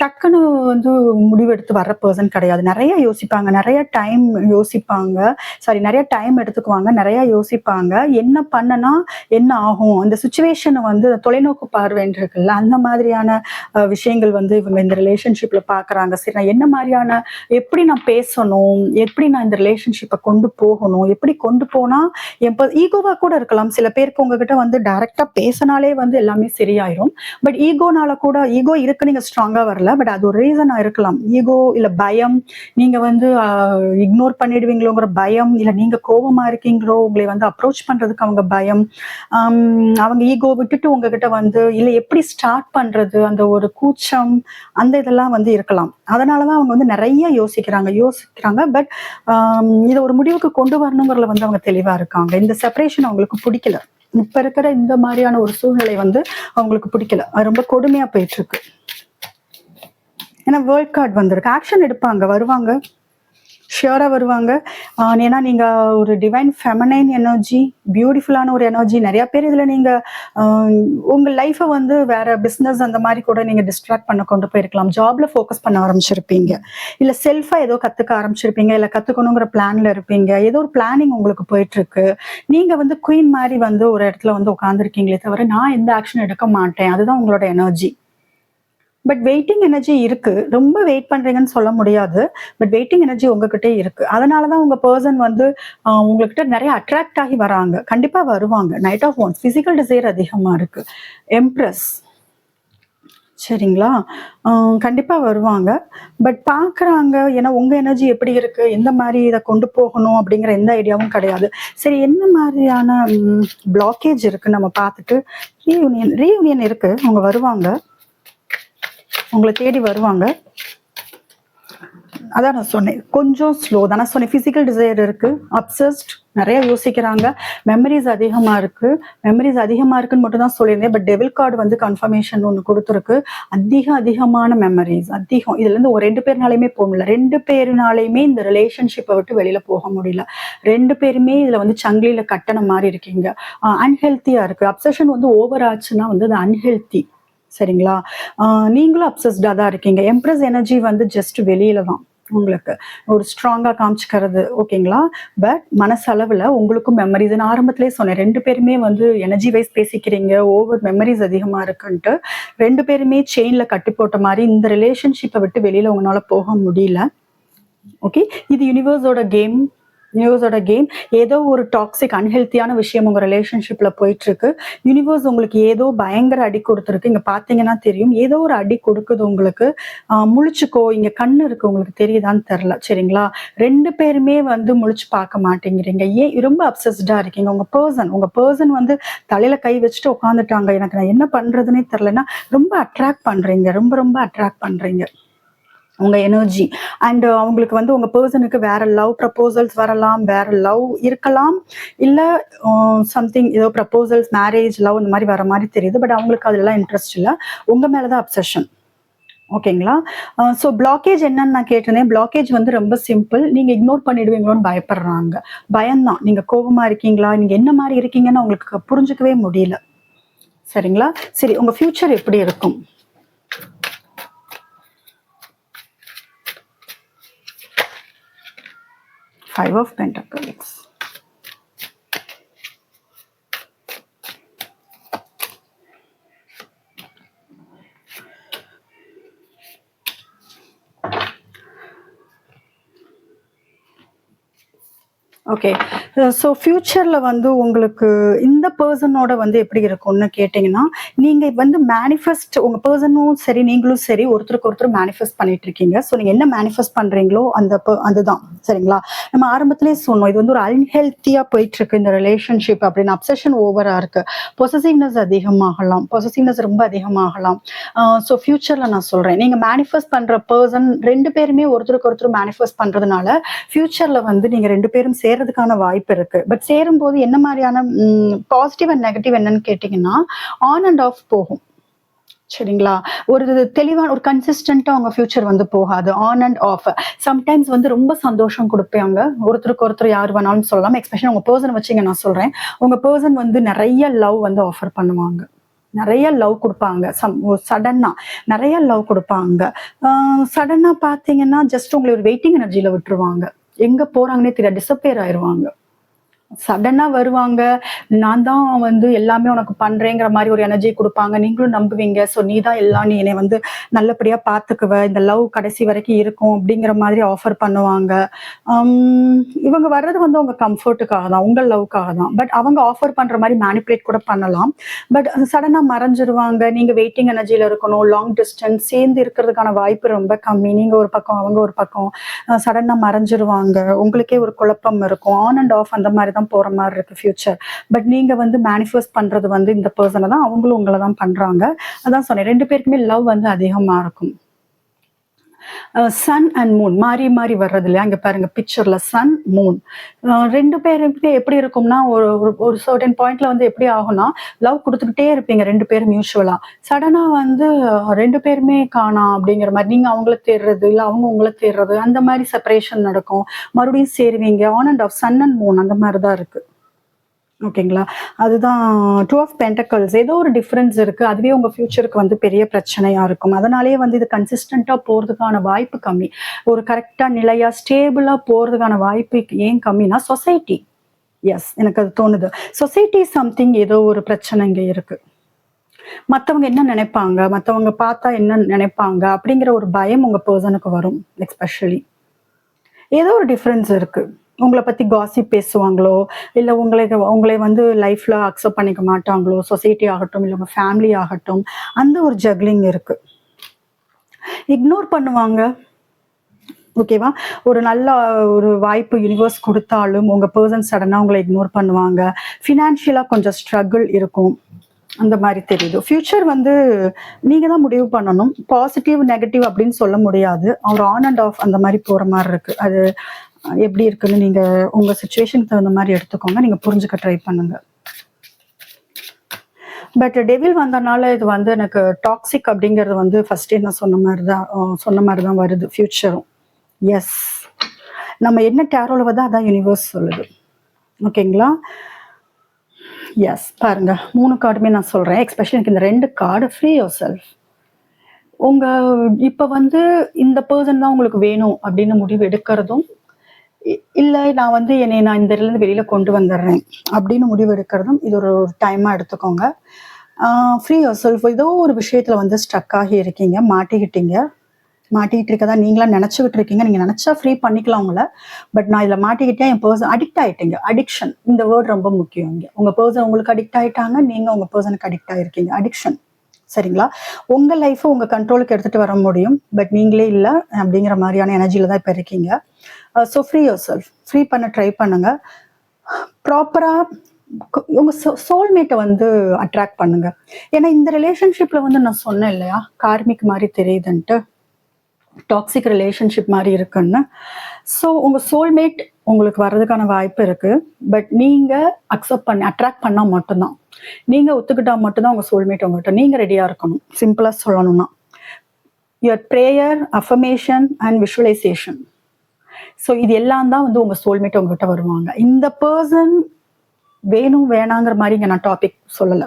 Speaker 1: டக்குன்னு வந்து முடிவெடுத்து வர்ற பர்சன் கிடையாது. நிறைய யோசிப்பாங்க, நிறைய டைம் யோசிப்பாங்க, நிறைய டைம் எடுத்துக்குவாங்க, நிறைய யோசிப்பாங்க. என்ன பண்ணனா என்ன ஆகும், அந்த சுச்சுவேஷனை வந்து தொலைநோக்கு பார்வைன்னு இருக்குல்ல, அந்த மாதிரியான விஷயங்கள் வந்து இவங்க இந்த ரிலேஷன்ஷிப்ல பாக்குறாங்க. சரி, நான் என்ன மாதிரியான, எப்படி நான் பேசணும், எப்படி நான் இந்த ரிலேஷன்ஷிப்பை கொண்டு போகணும், எப்படி கொண்டு போனா என் ஈகோவா கூட இருக்கலாம். சில பேருக்கு உங்ககிட்ட வந்து டைரக்டா பேசினாலே வந்து எல்லாமே சரியாயிரும். பட் ஈகோனால கூட, ஈகோ இருக்கு, நீங்க ஸ்ட்ராங்கா வரல, பட் அது ஒரு ரீசனா இருக்கலாம். ஈகோ இல்ல பயம், நீங்க வந்து இக்னோர் பண்ணிடுவீங்களோங்கிற பயம், இல்ல நீங்க கோபமா இருக்கீங்களோ, உங்களை வந்து அப்ரோச் பண்றதுக்கு அவங்க பயம், அவங்க ஈகோ விட்டுட்டு உங்ககிட்ட வந்து இல்ல எப்படி ஸ்டார்ட் பண்றது, அந்த ஒரு கூச்சம், அந்த இதெல்லாம் வந்து இருக்கலாம். அதனாலதான் அவங்க வந்து நிறைய யோசிக்கிறாங்க. பட் இதை ஒரு முடிவுக்கு கொண்டு வரணுங்கிறதுல வந்து அவங்க தெளிவா இருக்காங்க. இந்த செப்பரேஷன் அவங்களுக்கு பிடிக்கல, இப்ப இருக்கிற இந்த மாதிரியான ஒரு சூழ்நிலை வந்து அவங்களுக்கு பிடிக்கல, அது ரொம்ப கொடுமையா போயிட்டு இருக்கு. ஏன்னா வேர்ல்ட் கார்டு வந்திருக்கு, ஆக்ஷன் எடுப்பாங்க, வருவாங்க, ஷியோரா வருவாங்க. ஏன்னா நீங்க ஒரு டிவைன் ஃபெமனைன் எனர்ஜி, பியூட்டிஃபுல்லான ஒரு எனர்ஜி. நிறைய பேர் இதுல நீங்க உங்க லைஃபை வந்து வேற பிசினஸ் அந்த மாதிரி கூட நீங்க டிஸ்ட்ராக்ட் பண்ண கொண்டு போயிருக்கலாம், ஜாப்ல ஃபோக்கஸ் பண்ண ஆரம்பிச்சிருப்பீங்க, இல்ல செல்ஃபா ஏதோ கத்துக்க ஆரம்பிச்சிருப்பீங்க, இல்ல கத்துக்கணுங்கிற பிளான்ல இருப்பீங்க, ஏதோ ஒரு பிளானிங் உங்களுக்கு போயிட்டு இருக்கு. நீங்க வந்து குயின் மாதிரி வந்து ஒரு இடத்துல வந்து உட்காந்துருக்கீங்களே தவிர நான் எந்த ஆக்ஷன் எடுக்க மாட்டேன், அதுதான் உங்களோட எனர்ஜி. பட் வெயிட்டிங் எனர்ஜி இருக்கு, ரொம்ப வெயிட் பண்றீங்கன்னு சொல்ல முடியாது, பட் வெயிட்டிங் எனர்ஜி உங்ககிட்ட இருக்கு. அதனாலதான் உங்க பர்சன் வந்து உங்ககிட்ட நிறைய அட்ராக்ட் ஆகி வராங்க, கண்டிப்பா வருவாங்க. Knight of wands, physical desire அதிகமா இருக்கு, எம்ப்ரஸ். சரிங்களா? கண்டிப்பா வருவாங்க, பட் பாக்குறாங்க. ஏன்னா உங்க எனர்ஜி எப்படி இருக்கு, எந்த மாதிரி இதை கொண்டு போகணும் அப்படிங்கிற எந்த ஐடியாவும் கிடையாது. சரி, என்ன மாதிரியான பிளாக்கேஜ் இருக்கு நம்ம பார்த்துட்டு, ரீயூனியன் இருக்கு, அவங்க வருவாங்க, உங்களை தேடி வருவாங்க. அதான் நான் சொன்னேன், கொஞ்சம் ஸ்லோ தான். நான் சொன்னேன் பிசிக்கல் டிசைர் இருக்கு, அப்சஸ்ட், நிறைய யோசிக்கிறாங்க, மெமரிஸ் அதிகமா இருக்குன்னு மட்டும் தான் சொல்லியிருந்தேன். பட் டெவில் கார்டு வந்து கன்ஃபர்மேஷன் ஒன்று கொடுத்துருக்கு, அதிகமான மெமரிஸ், அதிகம். இதுல இருந்து ஒரு 2 பேர்னாலையுமே போக முடியல, 2 பேருனாலையுமே இந்த ரிலேஷன்ஷிப்பை விட்டு வெளியில போக முடியல, 2 பேருமே இதுல வந்து சங்கிலியில கட்டண மாதிரி இருக்கீங்க, அன்ஹெல்த்தியா இருக்கு. அப்சஷன் வந்து ஓவர் ஆச்சுன்னா வந்து அது அன்ஹெல்த்தி. சரிங்களா? நீங்களும் அப்சஸ்டா தான் இருக்கீங்க. எம்ப்ரஸ் எனர்ஜி வந்து ஜஸ்ட் வெளியில தான் உங்களுக்கு ஒரு ஸ்ட்ராங்கா காமிச்சுக்கிறது, ஓகேங்களா? பட் மனசளவுல உங்களுக்கும் மெமரிஸ், நான் ஆரம்பத்திலே சொன்னேன், 2 பேருமே வந்து எனர்ஜி வைஸ் பேசிக்கிறீங்க, ஓவர் மெமரிஸ் அதிகமா இருக்குன்ட்டு. 2 பேருமே செயின்ல கட்டி போட்ட மாதிரி இந்த ரிலேஷன்ஷிப்பை விட்டு வெளியில உங்களால போக முடியல. ஓகே, இது யூனிவர்ஸோட கேம், யூனிவர்ஸோட கேம். ஏதோ ஒரு டாக்ஸிக் அன்ஹெல்த்தியான விஷயம் உங்க ரிலேஷன்ஷிப்ல போயிட்டு இருக்கு. யூனிவர்ஸ் உங்களுக்கு ஏதோ பயங்கர அடி கொடுத்துருக்கு. இங்க பாத்தீங்கன்னா தெரியும், ஏதோ ஒரு அடி கொடுக்குது உங்களுக்கு. முழிச்சுக்கோ, இங்க கண்ணு இருக்கு, உங்களுக்கு தெரியுதான்னு தெரியல. சரிங்களா? 2 பேருமே வந்து முழிச்சு பார்க்க மாட்டேங்கிறீங்க. ஏன் ரொம்ப அப்சஸ்டா இருக்கீங்க? உங்க பர்சன் வந்து தலையில கை வச்சுட்டு உட்காந்துட்டாங்க. எனக்கு நான் என்ன பண்றதுன்னே தெரியலன்னா ரொம்ப அட்ராக்ட் பண்றீங்க. ரொம்ப ரொம்ப அட்ராக்ட் பண்றீங்க உங்க எனர்ஜி. அண்ட் அவங்களுக்கு வந்து உங்க பர்சனுக்கு வேற லவ் ப்ரப்போசல்ஸ் வரலாம், வேற லவ் இருக்கலாம், இல்ல சம்திங் ஏதோ ப்ரப்போசல்ஸ், மேரேஜ், லவ் இந்த மாதிரி வர மாதிரி தெரியுது. பட் அவங்களுக்கு அதெல்லாம் இன்ட்ரெஸ்ட் இல்லை, உங்க மேலதான் அப்சஷன். ஓகேங்களா? ஸோ பிளாக்கேஜ் என்னன்னு நான் கேட்டிருந்தேன். பிளாக்கேஜ் வந்து ரொம்ப சிம்பிள். நீங்க இக்னோர் பண்ணிடுவீங்களோன்னு பயப்படுறாங்க. பயம்தான். நீங்க கோபமா இருக்கீங்களா, நீங்க என்ன மாதிரி இருக்கீங்கன்னு அவங்களுக்கு புரிஞ்சுக்கவே முடியல. சரிங்களா? சரி, உங்க ஃபியூச்சர் எப்படி இருக்கும்? Five of Pentacles. Okay. So ஃபியூச்சரில் வந்து உங்களுக்கு இந்த பர்சனோட வந்து எப்படி இருக்கும்னு கேட்டிங்கன்னா, நீங்கள் வந்து மேனிஃபெஸ்ட், உங்கள் பர்சனும் சரி நீங்களும் சரி ஒருத்தருக்கு ஒருத்தர் மேனிஃபெஸ்ட் பண்ணிட்டு இருக்கீங்க. ஸோ நீங்கள் என்ன மேனிஃபெஸ்ட் பண்ணுறீங்களோ அதுதான். சரிங்களா? நம்ம ஆரம்பத்திலே சொன்னோம், இது வந்து ஒரு அன்ஹெல்த்தியாக போயிட்டு இருக்கு இந்த ரிலேஷன்ஷிப் அப்படின்னு. அப்சஷன் ஓவராக இருக்கு. பொசசிவ்னஸ் அதிகமாகலாம், பொசசிவ்னஸ் ரொம்ப அதிகமாகலாம். ஸோ ஃபியூச்சரில் நான் சொல்கிறேன், நீங்கள் மேனிஃபெஸ்ட் பண்ணுற பர்சன் 2 பேருமே ஒருத்தருக்கு ஒருத்தர் மேனிஃபெஸ்ட் பண்ணுறதுனால ஃபியூச்சரில் வந்து நீங்கள் 2 பேரும் சேர்றதுக்கான வாய்ப்பு இருக்கு. பட் சேரும்போது என்ன மாதிரியான பாசிட்டிவ் அண்ட் நெகட்டிவ் என்னன்னு கேட்டீங்கன்னா, ஆன் அண்ட் ஆஃப் போகும். சரிங்களா? ஒரு தெளிவான ஒரு கன்சிஸ்டன்டா உங்க ஃபியூச்சர் வந்து போகாது. On and of. சம்டைம்ஸ் வந்து ரொம்ப சந்தோஷம் கொடுப்பாங்க, ஒருத்தருக்கு ஒருத்தர் யார் வேணாலும் சொல்லலாம். எஸ்பெஷலி உங்க பர்சன் வச்சுங்க நான் சொல்றேன். உங்க பர்சன் வந்து நிறைய லவ் வந்து ஆஃபர் பண்ணுவாங்க, நிறைய லவ் கொடுப்பாங்க. சடனா நிறைய லவ் கொடுப்பாங்க. சடனா பாத்தீங்கன்னா ஜஸ்ட் உங்களை ஒரு வெயிட்டிங் எனர்ஜியில விட்டுருவாங்க. எங்க போறாங்கன்னே தெரியாது, டிசப்பியர் ஆயிடுவாங்க. சடனா வருவாங்க, நான் தான் வந்து எல்லாமே உனக்கு பண்றேங்கிற மாதிரி ஒரு எனர்ஜி கொடுப்பாங்க. நீங்களும் நம்புவீங்க. ஸோ நீ தான் எல்லாம், நீ என்னை வந்து நல்லபடியா பாத்துக்குவ, இந்த லவ் கடைசி வரைக்கும் இருக்கும் அப்படிங்கிற மாதிரி ஆஃபர் பண்ணுவாங்க. இவங்க வர்றது வந்து உங்க கம்ஃபர்ட்டுக்காக தான், உங்க லவ்க்காக தான். பட் அவங்க ஆஃபர் பண்ற மாதிரி மேனிப்புலேட் கூட பண்ணலாம். பட் சடனா மறைஞ்சிருவாங்க. நீங்க வெயிட்டிங் எனர்ஜியில இருக்கணும். லாங் டிஸ்டன்ஸ் சேர்ந்து இருக்கிறதுக்கான வாய்ப்பு ரொம்ப கம்மி. நீங்க ஒரு பக்கம் அவங்க ஒரு பக்கம். சடனா மறைஞ்சிருவாங்க. உங்களுக்கே ஒரு குழப்பம் இருக்கும். ஆன் அண்ட் ஆஃப் அந்த மாதிரி தான் போற மாதிரி இருக்கு ஃபியூச்சர். பட் நீங்க வந்து மேனிஃபெஸ்ட் பண்றது வந்து இந்த பர்சனை தான், அவங்களும் உங்களை தான் பண்றாங்க. அதான் சொன்னேன், 2 பேருக்குமே லவ் வந்து அதிகமா இருக்கும். சன் அண்ட் மூன் மாறி மாறி வர்றது இல்லையா? இங்க பாருங்க பிக்சர்ல சன் மூன் 2 பேருமே எப்படி இருக்கும்னா, ஒரு சர்டன் பாயிண்ட்ல வந்து எப்படி ஆகும்னா, லவ் கொடுத்துக்கிட்டே இருப்பீங்க 2 பேரும் மியூச்சுவலா. சடனா வந்து 2 பேருமே காணாம் அப்படிங்கிற மாதிரி, நீங்க அவங்கள தேடுறது இல்ல அவங்க உங்களை தேடுறது, அந்த மாதிரி செப்பரேஷன் நடக்கும். மறுபடியும் சேருவீங்க. On and off, sun and moon அந்த மாதிரிதான் இருக்கு. ஓகேங்களா? அதுதான் 2 ஆஃப் பென்டக்கிள்ஸ். ஏதோ ஒரு டிஃபரன்ஸ் இருக்கு. அதுவே உங்க ஃபியூச்சருக்கு வந்து பெரிய பிரச்சனையா இருக்கும். அதனாலேயே வந்து இது கன்சிஸ்டண்டா போறதுக்கான வாய்ப்பு கம்மி. ஒரு கரெக்டா நிலையா ஸ்டேபிளா போறதுக்கான வாய்ப்பு ஏன் கம்மினா, சொசைட்டி. எஸ், எனக்கு அது தோணுது. சொசைட்டி சம்திங், ஏதோ ஒரு பிரச்சனை இங்க இருக்கு. மத்தவங்க என்ன நினைப்பாங்க, மத்தவங்க பார்த்தா என்ன நினைப்பாங்க அப்படிங்கிற ஒரு பயம் உங்க பர்சனுக்கு வரும். எஸ்பெஷலி ஏதோ ஒரு டிஃபரன்ஸ் இருக்கு. உங்களை பத்தி காசிப் பேசுவாங்களோ, இல்ல உங்களை வந்து லைஃப்ல அக்செப்ட் பண்ணிக்க மாட்டாங்களோ, சொசைட்டி ஆகட்டும் இல்ல உங்க ஃபேமிலி ஆகட்டும், அந்த ஒரு ஜக்லிங் இருக்கு. இக்னோர் பண்ணுவாங்க. ஓகேவா? ஒரு நல்ல ஒரு வாய்ப்பு யூனிவர்ஸ் கொடுத்தாலும் உங்க பர்சன் சடனா உங்களை இக்னோர் பண்ணுவாங்க. ஃபினான்ஷியலா கொஞ்சம் ஸ்ட்ரகிள் இருக்கும், அந்த மாதிரி தெரியுது. ஃபியூச்சர் வந்து நீங்க தான் முடிவு பண்ணணும். பாசிட்டிவ் நெகட்டிவ் அப்படின்னு சொல்ல முடியாது. ஒரு ஆன் அண்ட் ஆஃப் அந்த மாதிரி போற மாதிரி இருக்கு. அது எப்படி இருக்குன்னு நீங்க உங்க சிச்சுவேஷனுக்கு தகுந்த மாதிரி எடுத்துக்கோங்க. நீங்க புரிஞ்சுக்க ட்ரை பண்ணுங்க. பட் டெவில் வந்தனால இது வந்து எனக்கு டாக்ஸிக் அப்படிங்கிறது வந்து ஃபர்ஸ்டே நான் சொன்ன மாதிரி தான் வருது ஃபியூச்சரும். எஸ், நம்ம என்ன டேரோல வந்து அதான் யூனிவர்ஸ் சொல்லுது. ஓகேங்களா? எஸ், பாருங்க 3 கார்டுமே நான் சொல்றேன். எஸ்பெஷலி எனக்கு இந்த 2 கார்டு, ஃப்ரீ யுவர் செல்ஃப். உங்க இப்ப வந்து இந்த பர்சன் தான் உங்களுக்கு வேணும் அப்படின்னு முடிவு எடுக்கிறதும், இல்ல நான் வந்து நான் இந்த இருந்து வெளியில கொண்டு வந்துடுறேன் அப்படின்னு முடிவு எடுக்கிறதும், இது ஒரு டைமா எடுத்துக்கோங்க. Free your self. ஏதோ ஒரு விஷயத்துல வந்து ஸ்ட்ரக் ஆகி இருக்கீங்க, மாட்டிக்கிட்டீங்க. மாட்டிக்கிட்டு இருக்கதா நீங்களா நினச்சிக்கிட்டு இருக்கீங்க. நீங்கள் நினச்சா ஃப்ரீ பண்ணிக்கலாம் உங்களை. பட் நான் இதில் மாட்டிக்கிட்டேன், என் பர்சன் அடிக்ட் ஆகிட்டீங்க. அடிக்ஷன் இந்த வேர்ட் ரொம்ப முக்கியம் இங்கே. உங்கள் பர்சன் உங்களுக்கு அடிக்ட் ஆகிட்டாங்க, நீங்கள் உங்கள் பர்சனுக்கு அடிக்ட் ஆகிருக்கீங்க. அடிக்ஷன். சரிங்களா? உங்கள் லைஃப்பை உங்கள் கண்ட்ரோலுக்கு எடுத்துகிட்டு வர முடியும், பட் நீங்களே இல்லை அப்படிங்கிற மாதிரியான எனர்ஜியில் தான் இப்போ இருக்கீங்க. So free your self. Free பண்ண ட்ரை பண்ணுங்கள். ப்ராப்பராக உங்கள் சோல்மேட்டை வந்து அட்ராக்ட் பண்ணுங்க. ஏன்னா இந்த ரிலேஷன்ஷிப்பில் வந்து நான் சொன்னேன் இல்லையா, கார்மிக் மாதிரி தெரியுதுன்ட்டு, டாக்ஸிக் ரிலேஷன்ஷிப் மாதிரி இருக்குன்னு. ஸோ உங்கள் சோல்மேட் உங்களுக்கு வர்றதுக்கான வாய்ப்பு இருக்குது. பட் நீங்கள் அக்செப்ட் பண்ணி அட்ராக்ட் பண்ணால் மட்டும்தான், நீங்கள் ஒத்துக்கிட்டால் மட்டும்தான் உங்கள் சோல்மேட் உங்கள்கிட்ட. நீங்கள் ரெடியாக இருக்கணும். சிம்பிளாக சொல்லணும்னா your prayer, affirmation and visualisation. So இது எல்லாம் தான் வந்து உங்கள் சோல்மேட் உங்கள்கிட்ட வருவாங்க. இந்த பர்சன் வேணும் வேணாங்கிற மாதிரி இங்கே நான் டாபிக் சொல்லலை,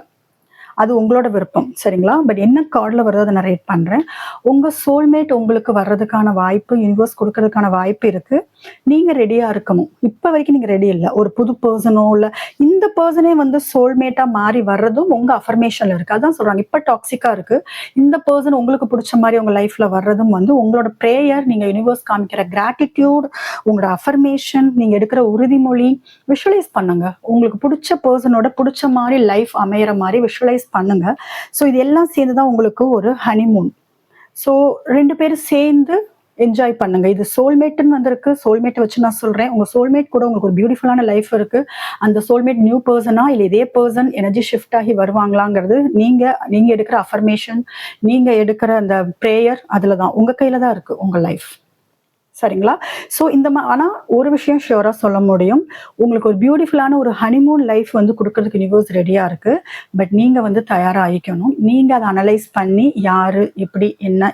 Speaker 1: அது உங்களோட விருப்பம். சரிங்களா? பட் என்ன கார்டில் வருதோ அதை நான் ரேட் பண்ணுறேன். உங்கள் சோல்மேட் உங்களுக்கு வர்றதுக்கான வாய்ப்பு, யூனிவர்ஸ் கொடுக்கறதுக்கான வாய்ப்பு இருக்குது. நீங்கள் ரெடியாக இருக்கணும். இப்போ வரைக்கும் நீங்கள் ரெடி இல்லை. ஒரு புது பர்சனோ இல்லை இந்த பர்சனே வந்து சோல்மேட்டாக மாறி வர்றதும் உங்கள் அஃபர்மேஷனில் இருக்குது. அதான் சொல்கிறாங்க, இப்போ டாக்ஸிக்காக இருக்குது. இந்த பர்சன் உங்களுக்கு பிடிச்ச மாதிரி உங்கள் லைஃப்பில் வர்றதும் வந்து உங்களோட ப்ரேயர், நீங்கள் யூனிவர்ஸ் காமிக்கிற கிராட்டிடியூட், உங்களோட அஃபர்மேஷன், நீங்கள் எடுக்கிற உறுதிமொழி, விஷுவலைஸ் பண்ணுங்க. உங்களுக்கு பிடிச்ச பர்சனோட பிடிச்ச மாதிரி லைஃப் அமையிற மாதிரி விஷுவலைஸ் பண்ணுங்க. ஸோ இது எல்லாம் சேர்ந்து தான் உங்களுக்கு ஒரு ஹனிமூன். ஸோ 2 பேரும் சேர்ந்து என்ஜாய் பண்ணுங்க. இது சோல்மேட்னு வந்திருக்கு. சோல்மேட்டை வச்சு நான் சொல்றேன், உங்க சோல்மேட் கூட உங்களுக்கு ஒரு பியூட்டிஃபுல்லான லைஃப் இருக்கு. அந்த சோல்மேட் நியூ பர்சனா இல்லை இதே பர்சன் எனர்ஜி ஷிஃப்ட் ஆகி வருவாங்களாங்கிறது நீங்க எடுக்கிற அஃபர்மேஷன், நீங்க எடுக்கிற அந்த ப்ரேயர், அதுல தான் உங்க கையில தான் இருக்கு உங்க லைஃப். சரிங்களா? ஸோ ஆனால் ஒரு விஷயம் ஷியோராக சொல்ல முடியும், உங்களுக்கு ஒரு பியூட்டிஃபுல்லான ஒரு ஹனிமூன் லைஃப் வந்து கொடுக்கறதுக்கு யூனிவர்ஸ் ரெடியாக இருக்குது. பட் நீங்கள் வந்து தயாராகிக்கணும். நீங்கள் அதை அனலைஸ் பண்ணி யார் எப்படி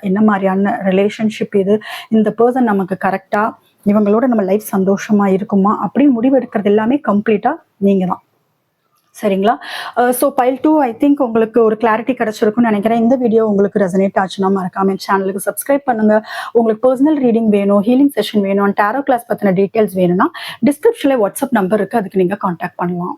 Speaker 1: என்ன மாதிரியான ரிலேஷன்ஷிப் இது, இந்த பர்சன் நமக்கு கரெக்டாக, இவங்களோட நம்ம லைஃப் சந்தோஷமாக இருக்குமா அப்படின்னு முடிவெடுக்கிறது எல்லாமே கம்ப்ளீட்டாக நீங்கள் தான். சரிங்களா? ஸோ பைல் 2 ஐ திங்க் உங்களுக்கு ஒரு கிளாரிட்டி கிடைச்சிருக்கும்னு நினைக்கிறேன். இந்த வீடியோ உங்களுக்கு ரெசனேட் ஆச்சுன்னா மறக்காம சேனலுக்கு சப்ஸ்கிரைப் பண்ணுங்க. உங்களுக்கு பர்சனல் ரீடிங் வேணும், ஹீலிங் செஷன் வேணும், டாரோ கிளாஸ் பற்றின டீட்டெயில்ஸ் வேணும்னா டிஸ்கிரிப்ஷனில் வாட்ஸ்அப் நம்பர் இருக்குது, அதுக்கு நீங்கள் கான்டாக்ட் பண்ணலாம்.